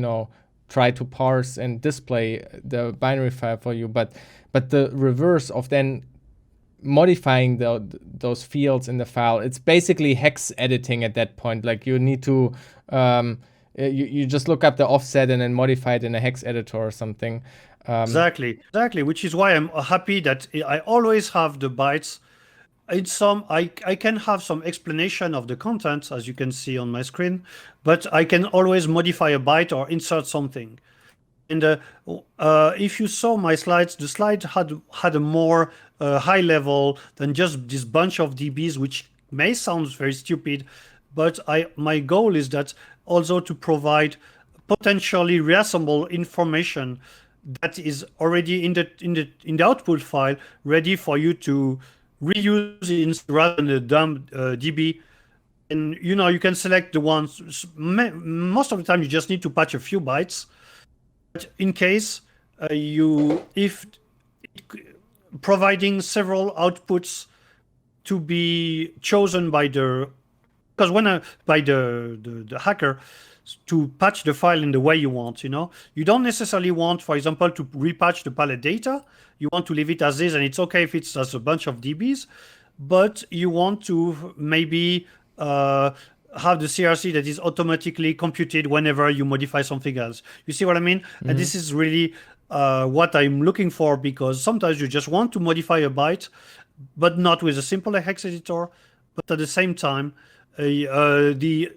try to parse and display the binary file for you. But the reverse of then modifying those fields in the file, it's basically hex editing at that point. Like you need to you just look up the offset and then modify it in a hex editor or something. Exactly, which is why I'm happy that I always have the bytes. In some, I can have some explanation of the content, as you can see on my screen, but I can always modify a byte or insert something. And if you saw my slides, the slide had a more high level than just this bunch of DBs, which may sound very stupid, but my goal is that also to provide potentially reassemble information that is already in the output file, ready for you to reuse in rather than the dumb DB. And you can select the ones. Most of the time, you just need to patch a few bytes. But in case if providing several outputs to be chosen by the hacker to patch the file in the way you want, you don't necessarily want, for example, to repatch the palette data. You want to leave it as is, and it's okay if it's as a bunch of DBs, but you want to maybe have the CRC that is automatically computed whenever you modify something else. You see what I mean? Mm-hmm. And this is really what I'm looking for, because sometimes you just want to modify a byte, but not with a simple hex editor. But at the same time, the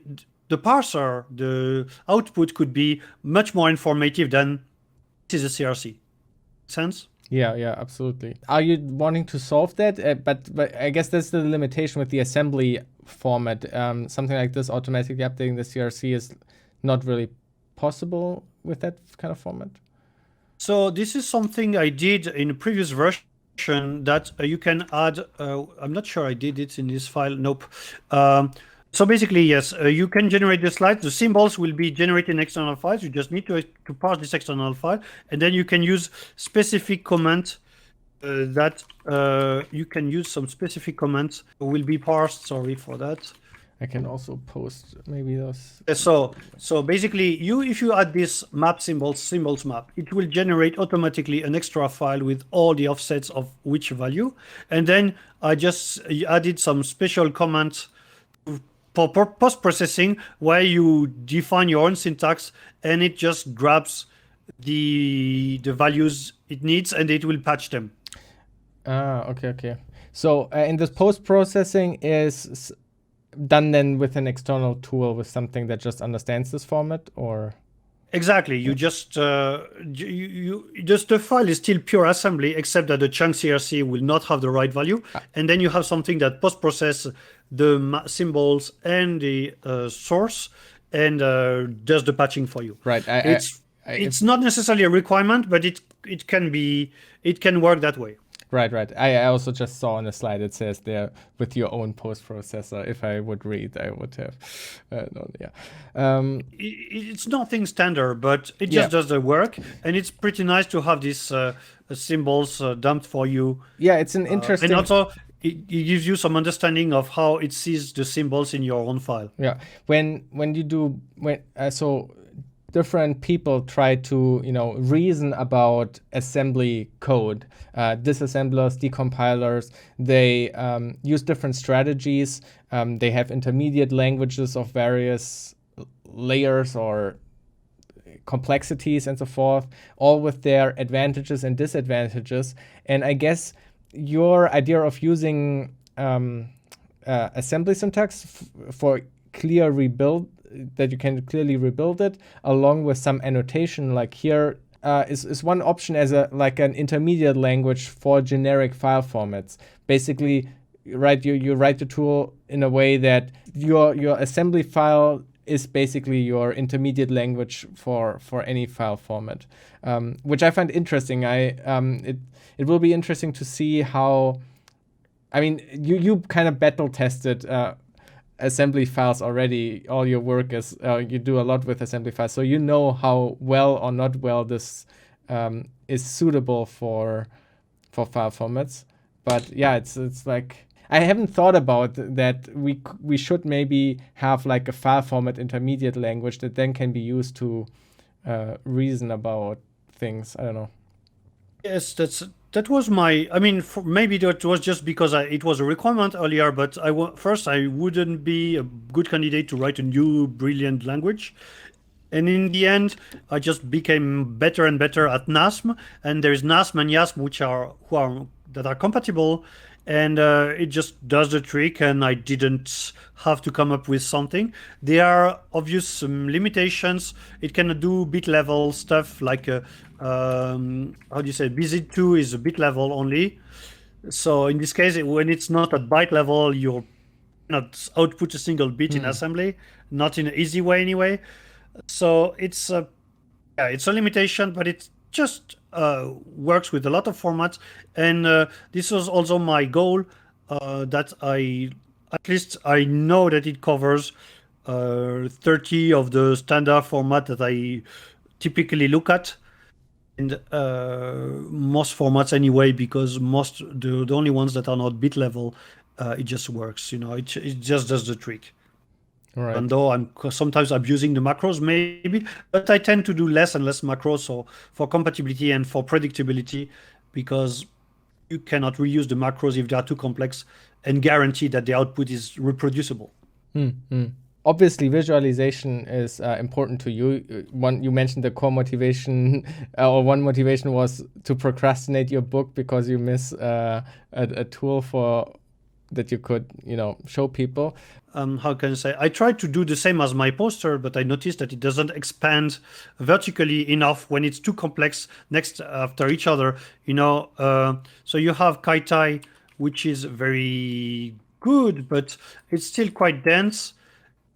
parser, the output could be much more informative than this is a CRC. Make sense? Yeah, absolutely. Are you wanting to solve that? But I guess that's the limitation with the assembly format. Something like this, automatically updating the CRC, is not really possible with that kind of format. So this is something I did in a previous version that you can add. I'm not sure I did it in this file. Nope. So basically, yes, you can generate the slides. The symbols will be generated in external files. You just need to parse this external file, and then you can use specific comments you can use some specific comments will be parsed. Sorry for that. I can also post maybe those. So basically, if you add this map symbols map, it will generate automatically an extra file with all the offsets of which value, and then I just added some special comments for post-processing where you define your own syntax, and it just grabs the values it needs and it will patch them. Okay. So in this post-processing is done then with an external tool, with something that just understands this format, or? Exactly. You just just the file is still pure assembly, except that the chunk CRC will not have the right value, and then you have something that post-process the symbols and the source and does the patching for you. Right. It's not necessarily a requirement, but it can be, it can work that way. Right. I also just saw on the slide it says there with your own post processor. If I would read, I would have known. Yeah. It's nothing standard, but it just does the work, and it's pretty nice to have these symbols dumped for you. Yeah, it's an interesting. And also, it gives you some understanding of how it sees the symbols in your own file. Yeah, when you do so different people try to reason about assembly code. Disassemblers, decompilers, they use different strategies. They have intermediate languages of various layers or complexities and so forth, all with their advantages and disadvantages. And I guess your idea of using assembly syntax for clear rebuild, that you can clearly rebuild it, along with some annotation like here, is one option as an intermediate language for generic file formats. Basically, you write the tool in a way that your assembly file is basically your intermediate language for any file format, which I find interesting. It will be interesting to see how. I mean, you kind of battle tested assembly files already. All your work is you do a lot with assembly files, so you know how well or not well this is suitable for file formats. But yeah, it's like I haven't thought about that. We should maybe have like a file format intermediate language that then can be used to reason about things. I don't know. Yes, that was my. I mean, maybe that was just because it was a requirement earlier. But first, I wouldn't be a good candidate to write a new brilliant language. And in the end, I just became better and better at NASM. And there's NASM and YASM that are compatible, and it just does the trick. And I didn't have to come up with something. There are obvious limitations. It can do bit level stuff like how do you say, BZ2 is a bit level only. So in this case, when it's not at byte level, you cannot output a single bit in assembly, not in an easy way anyway. So it's a limitation, but it just works with a lot of formats. And this was also my goal, that at least I know that it covers 30 of the standard format that I typically look at. And most formats anyway, because the only ones that are not bit level, it just works. It just does the trick. Right. And though I'm sometimes abusing the macros, maybe, but I tend to do less and less macros, so for compatibility and for predictability, because you cannot reuse the macros if they are too complex and guarantee that the output is reproducible. Obviously, visualization is important to you. You mentioned the core motivation, or one motivation was to procrastinate your book because you miss a tool for that you could show people. How can I say? I tried to do the same as my poster, but I noticed that it doesn't expand vertically enough when it's too complex next after each other. So you have Kaitai, which is very good, but it's still quite dense.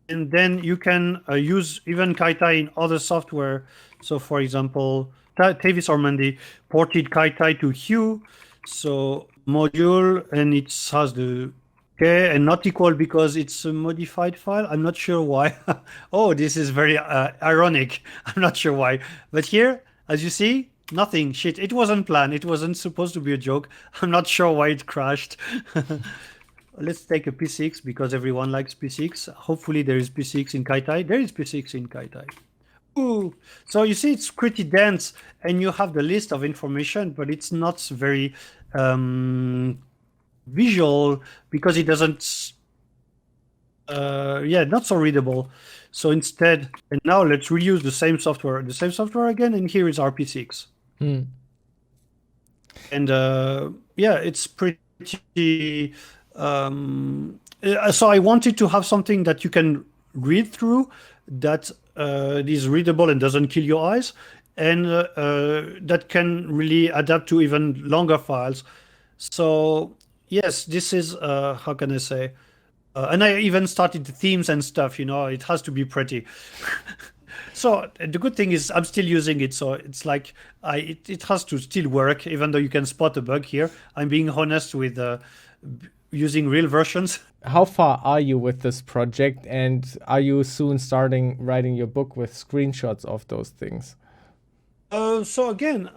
And then you can use even Kaitai in other software. So, for example, Tavis Ormandy ported Kaitai to Hue. So module, and it has the and not equal because it's a modified file. I'm not sure why. Oh, this is very ironic. I'm not sure why. But here, as you see, nothing. Shit, it wasn't planned. It wasn't supposed to be a joke. I'm not sure why it crashed. Let's take a P6 because everyone likes P6. Hopefully there is P6 in Kaitai. There is P6 in Kaitai. Ooh. So you see it's pretty dense and you have the list of information, but it's not very visual because it doesn't, not so readable. So instead, and now let's reuse the same software again, and here is our P6. And it's pretty... so I wanted to have something that you can read through that is readable and doesn't kill your eyes, and that can really adapt to even longer files. So yes, this is how can I say? And I even started the themes and stuff. It has to be pretty. So the good thing is I'm still using it, so it's like it has to still work, even though you can spot a bug here. I'm being honest with using real versions. How far are you with this project, and are you soon starting writing your book with screenshots of those things? So again,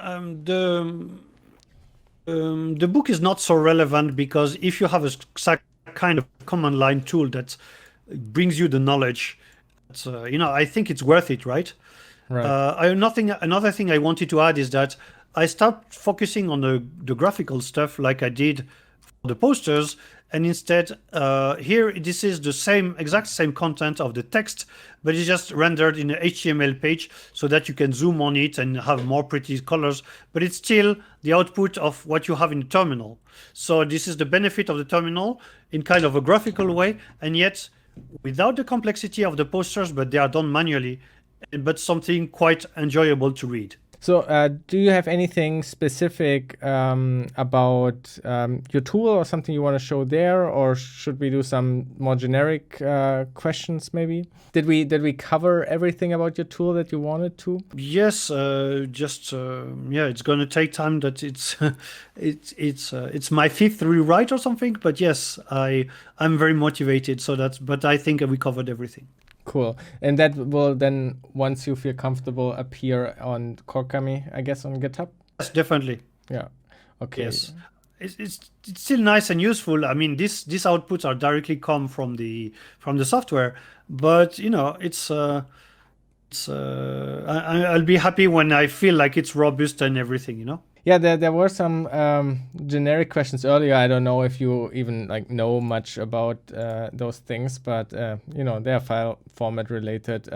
the book is not so relevant because if you have a kind of command line tool that brings you the knowledge, I think it's worth it, right? Right. Another thing I wanted to add is that I stopped focusing on the graphical stuff like I did for the posters, and instead here this is the exact same content of the text, but it's just rendered in an HTML page so that you can zoom on it and have more pretty colors, but it's still the output of what you have in the terminal. So this is the benefit of the terminal in kind of a graphical way, and yet without the complexity of the posters, but they are done manually, but something quite enjoyable to read. So, do you have anything specific about your tool or something you want to show there, or should we do some more generic questions? Maybe did we cover everything about your tool that you wanted to? Yes, yeah, it's going to take time. That it's my fifth rewrite or something. But yes, I'm very motivated. But I think we covered everything. Cool. And that will then, once you feel comfortable, appear on Corkami, I guess, on GitHub? Yes, definitely. Yeah. Okay. Yes. It's still nice and useful. I mean, these outputs are directly come from the software, but I'll be happy when I feel like it's robust and everything. Yeah, there were some generic questions earlier. I don't know if you even know much about those things, but they're file format related.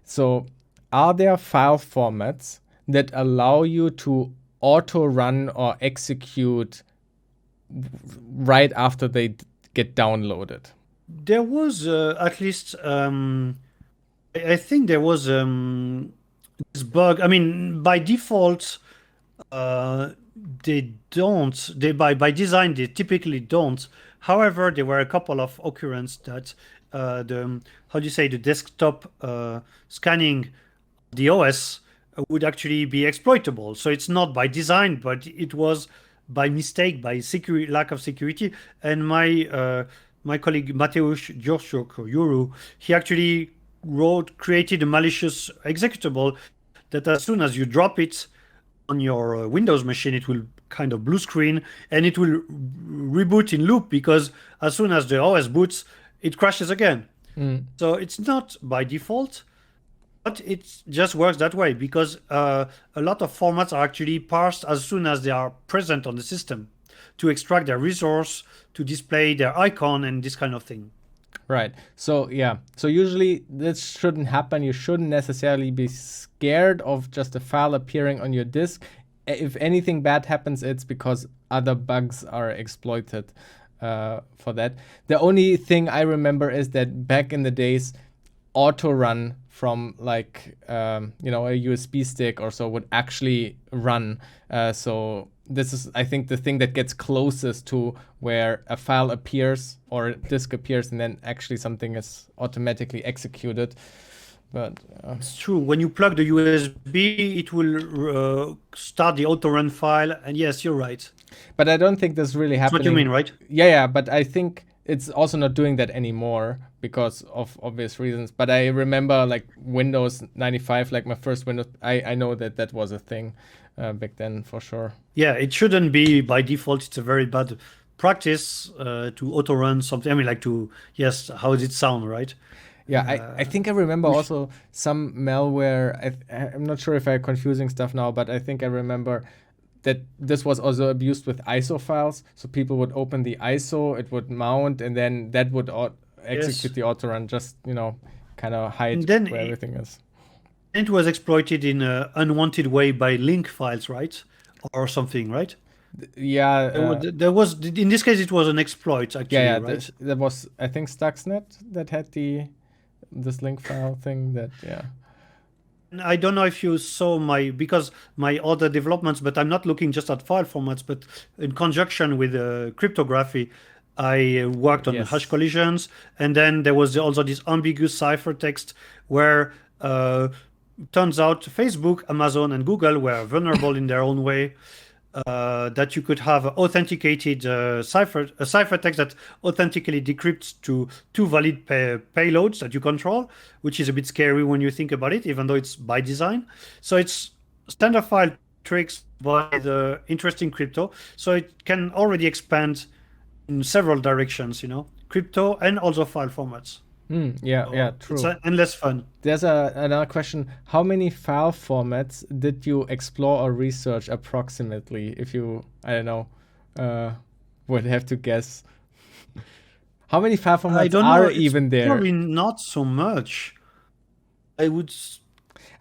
So are there file formats that allow you to auto run or execute right after they get downloaded? There was at least I think there was this bug. I mean, by default, they don't. By design they typically don't. However, there were a couple of occurrences that the desktop scanning the OS would actually be exploitable. So it's not by design, but it was by mistake, by lack of security. And my colleague Mateusz Jurczuk, he actually created a malicious executable that as soon as you drop it on your Windows machine, it will kind of blue screen and it will reboot in loop, because as soon as the OS boots, it crashes again. So it's not by default, but it just works that way because a lot of formats are actually parsed as soon as they are present on the system to extract their resource, to display their icon and this kind of thing. Right. So yeah. So usually this shouldn't happen. You shouldn't necessarily be scared of just a file appearing on your disk. If anything bad happens, it's because other bugs are exploited for that. The only thing I remember is that back in the days, auto run from a USB stick or so would actually run. So this is, I think, the thing that gets closest to where a file appears or a disk appears and then actually something is automatically executed. But it's true. When you plug the USB, it will start the auto-run file. And yes, you're right. But I don't think this really happening. That's what you mean, right? Yeah. But I think it's also not doing that anymore because of obvious reasons. But I remember Windows 95, my first Windows, I know that was a thing back then for sure. Yeah, it shouldn't be by default. It's a very bad practice to auto-run something. I mean, how does it sound, right? Yeah, I think I remember also some malware. I'm not sure if I'm confusing stuff now, but I think I remember that this was also abused with ISO files. So people would open the ISO, it would mount, and then that would execute the autorun, just, kind of hide where everything is. It was exploited in an unwanted way by link files, right? Or something, right? Yeah. There was, in this case, it was an exploit, actually, yeah, right? There was, I think, Stuxnet that had the this link file thing that, yeah. I don't know if you saw because my other developments, but I'm not looking just at file formats, but in conjunction with cryptography, I worked on hash collisions, and then there was also this ambiguous ciphertext where turns out Facebook, Amazon, and Google were vulnerable in their own way. That you could have authenticated ciphertext that authentically decrypts to two valid payloads that you control, which is a bit scary when you think about it, even though it's by design. So it's standard file tricks by the interesting crypto. So it can already expand in several directions, crypto and also file formats. Yeah, true. It's endless fun. There's another question. How many file formats did you explore or research approximately? If you, I don't know, would have to guess. How many file formats are even there? Probably not so much. I would.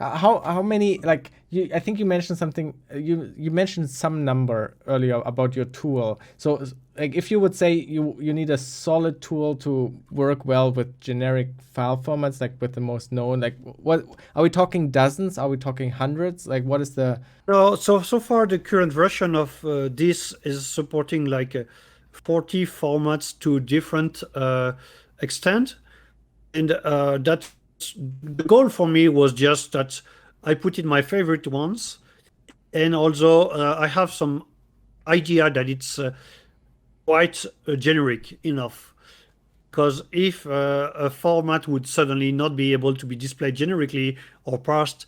How many, like, I think you mentioned something, you mentioned some number earlier about your tool. So like if you would say you need a solid tool to work well with generic file formats, like with the most known, like what are we talking, dozens? Are we talking hundreds? Like what is the... So far the current version of this is supporting like 40 formats to different extent. And that the goal for me was just that I put in my favorite ones, and also I have some idea that it's quite generic enough, because if a format would suddenly not be able to be displayed generically or parsed,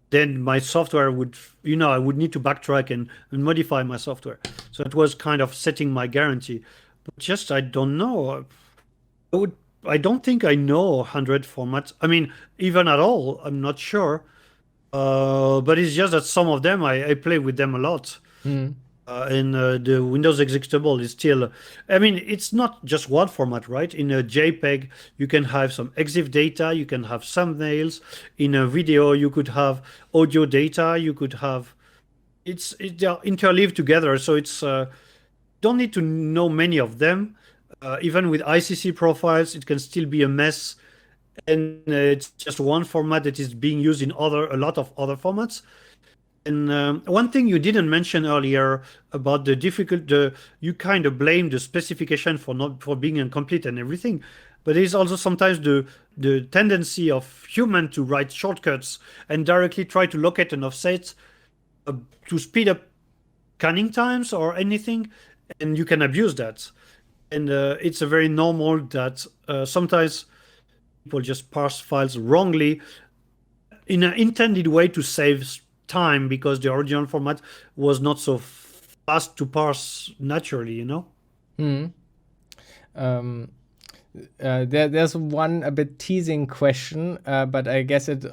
then my software would, I would need to backtrack and modify my software. So it was kind of setting my guarantee. But just, I don't know. I don't think I know 100 formats. I mean, even at all, I'm not sure. But it's just that some of them, I play with them a lot. And the Windows executable is still, I mean, it's not just one format, right? In a JPEG, you can have some EXIF data, you can have thumbnails. In a video, you could have audio data, you could have, they're interleaved together. So it's, don't need to know many of them. Even with ICC profiles, it can still be a mess, and it's just one format that is being used in a lot of other formats. And one thing you didn't mention earlier about the you kind of blame the specification for being incomplete and everything, but there's also sometimes the tendency of human to write shortcuts and directly try to locate an offset to speed up scanning times or anything, and you can abuse that. And it's a very normal that sometimes people just parse files wrongly in an intended way to save time, because the original format was not so fast to parse naturally, There's one a bit teasing question, but I guess it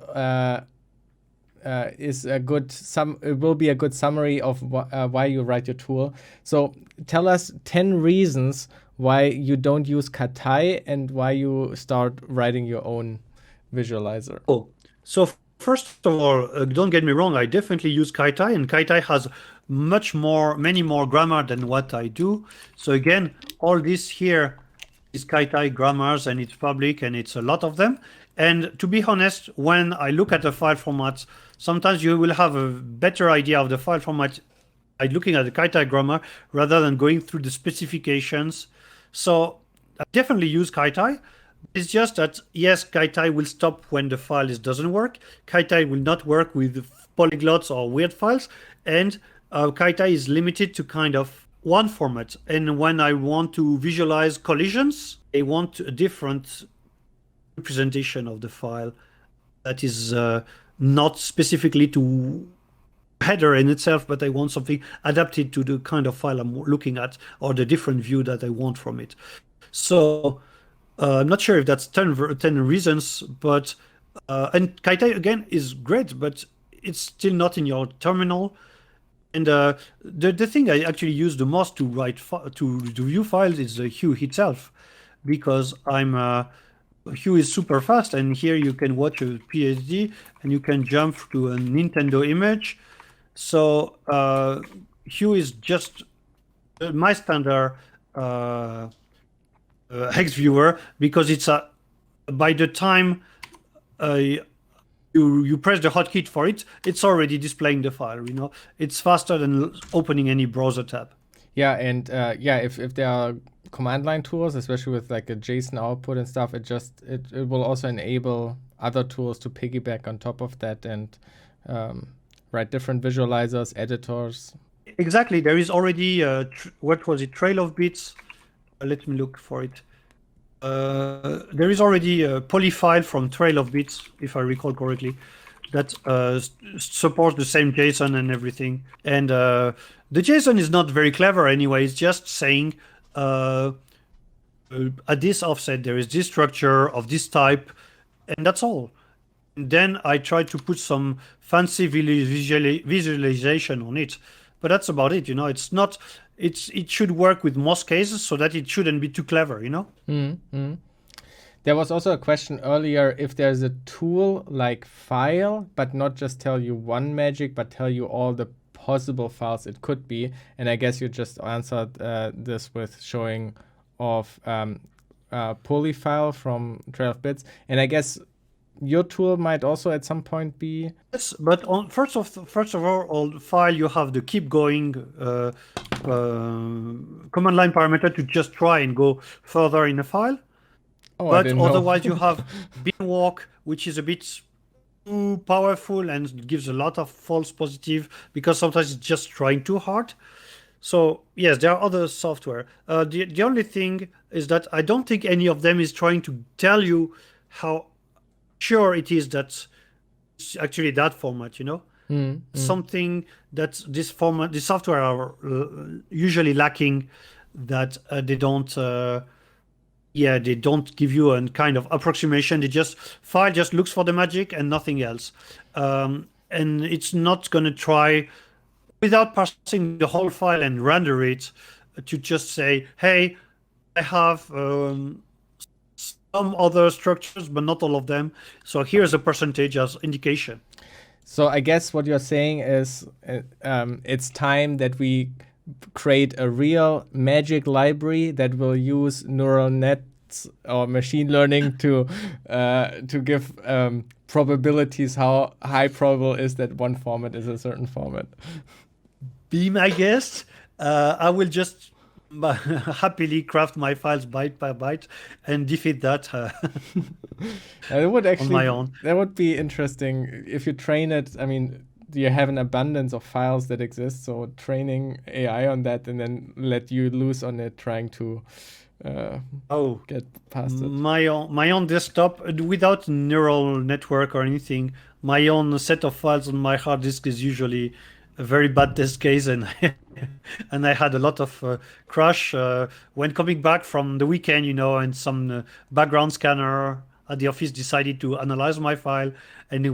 is a good it will be a good summary of why you write your tool. So tell us 10 reasons why you don't use Katai and why you start writing your own visualizer. Oh, so first of all, don't get me wrong, I definitely use Katai, and Katai has many more grammar than what I do. So again, all this here is Katai grammars, and it's public, and it's a lot of them. And to be honest, when I look at the file formats, sometimes you will have a better idea of the file format by looking at the Katai grammar rather than going through the specifications. So I definitely use Katai. It's just that, yes, Katai will stop when the file doesn't work. Katai will not work with polyglots or weird files. And Katai is limited to kind of one format. And when I want to visualize collisions, I want a different representation of the file that is not specifically to header in itself, but I want something adapted to the kind of file I'm looking at or the different view that I want from it. So I'm not sure if that's 10 reasons, but and Katai again is great, but it's still not in your terminal. And the thing I actually use the most to write to view files is the Hue itself, because Hue is super fast, and here you can watch a PSD and you can jump to a Nintendo image. So Hue is just my standard hex viewer, because it's by the time you press the hotkey for it, it's already displaying the file. It's faster than opening any browser tab. Yeah, and if there are command line tools, especially with like a JSON output and stuff, it will also enable other tools to piggyback on top of that and write different visualizers, editors. Exactly. There is already what was it? Trail of bits. Let me look for it. There is already a polyfile from Trail of Bits, if I recall correctly, that supports the same JSON and everything. And the JSON is not very clever anyway. It's just saying at this offset there is this structure of this type, and that's all. And then I try to put some fancy visualization on it, but that's about it. It's not. It should work with most cases, so that it shouldn't be too clever. Mm-hmm. There was also a question earlier if there's a tool like file, but not just tell you one magic, but tell you all the possible files it could be. And I guess you just answered this with showing off polyfile from Trail of Bits. And I guess your tool might also at some point be. Yes, but first of all, on file you have the keep going command line parameter to just try and go further in a file. Oh, but otherwise you have bin walk, which is a bit too powerful and gives a lot of false positive because sometimes it's just trying too hard. So yes, there are other software. The only thing is that I don't think any of them is trying to tell you how sure it is that it's actually that format. Something that this software are usually lacking, that they don't give you a kind of approximation. They file just looks for the magic and nothing else, and it's not going to try without parsing the whole file and render it to just say, hey, I have some other structures but not all of them, so here's a percentage as indication. So I guess what you're saying is it's time that we create a real magic library that will use neural nets or machine learning to give probabilities, how high probable is that one format is a certain format. Be my guest. I will just happily craft my files byte by byte and defeat that it would actually, on my own. That would be interesting if you train it. I mean, you have an abundance of files that exist, so training AI on that and then let you loose on it, trying to get past it. My own desktop without neural network or anything. My own set of files on my hard disk is usually a very bad test case, and and I had a lot of crash when coming back from the weekend, and some background scanner at the office decided to analyze my file, and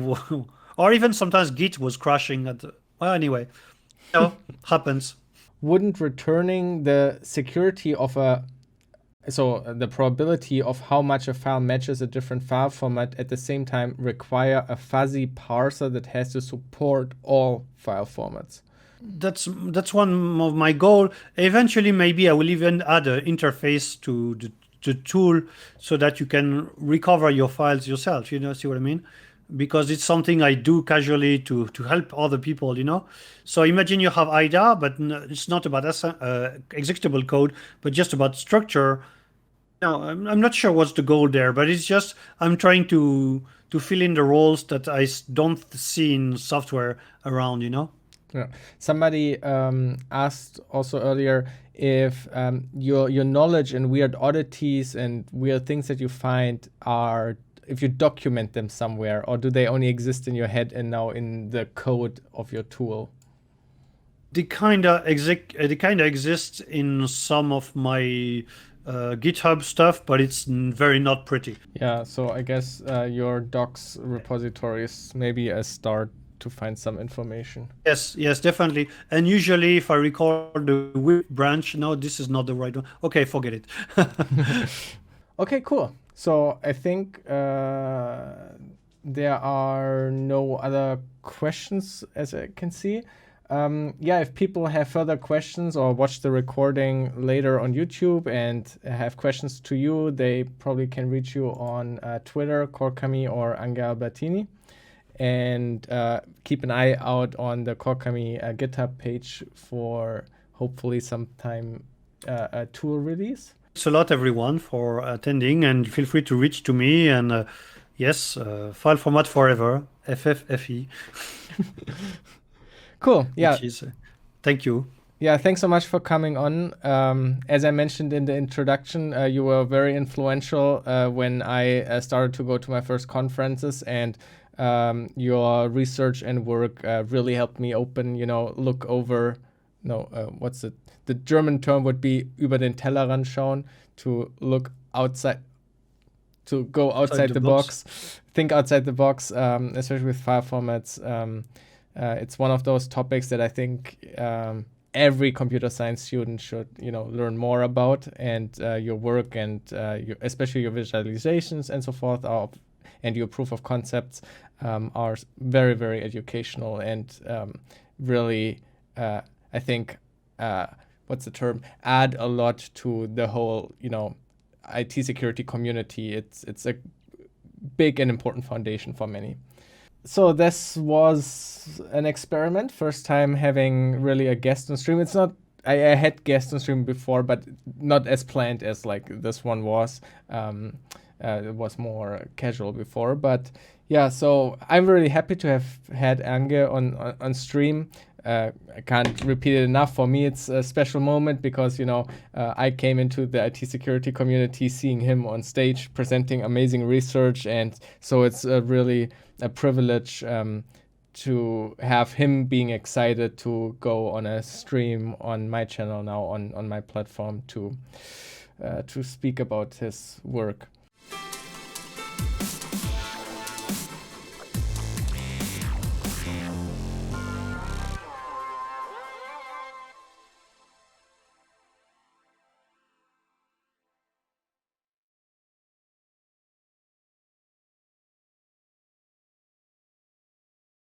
or even sometimes Git was crashing well, anyway, happens. Wouldn't returning the security of the probability of how much a file matches a different file format at the same time require a fuzzy parser that has to support all file formats? That's one of my goal. Eventually, maybe I will even add an interface to the tool so that you can recover your files yourself. See what I mean? Because it's something I do casually to help other people. So imagine you have IDA, but it's not about executable code, but just about structure. No, I'm not sure what's the goal there, but it's just I'm trying to fill in the roles that I don't see in software around. Yeah. Somebody asked also earlier if your knowledge and weird oddities and weird things that you find if you document them somewhere, or do they only exist in your head and now in the code of your tool? They kind of exist in some of my GitHub stuff, but it's very not pretty. Yeah, so I guess your docs repository is maybe a start to find some information. Yes, definitely. And usually if I record the whip branch, no, this is not the right one. Okay, forget it. Okay, cool. So I think there are no other questions as I can see. yeah, if people have further questions or watch the recording later on YouTube and have questions to you, they probably can reach you on Twitter, Corkami or Ange Albertini. And keep an eye out on the Corkami GitHub page for hopefully sometime a tool release. Thanks a lot, everyone, for attending, and feel free to reach to me. And yes, file format forever, FFFE. Cool. Yeah. Thank you. Yeah, thanks so much for coming on. As I mentioned in the introduction, you were very influential when I started to go to my first conferences, and your research and work really helped me open, look over, what's it? The German term would be über den Tellerrand schauen, to look outside, to go outside the box, think outside the box, especially with file formats. It's one of those topics that I think every computer science student should, learn more about, and your work and especially your visualizations and so forth and your proof of concepts are very, very educational and really, I think, what's the term? Add a lot to the whole, IT security community. It's a big and important foundation for many. So this was an experiment. First time having really a guest on stream. It's not, I had guests on stream before, but not as planned as like this one was. It was more casual before, but yeah, so I'm really happy to have had Ange on stream. I can't repeat it enough. For me, it's a special moment because, I came into the IT security community seeing him on stage presenting amazing research. And so it's really a privilege to have him being excited to go on a stream on my channel now, on my platform, to speak about his work.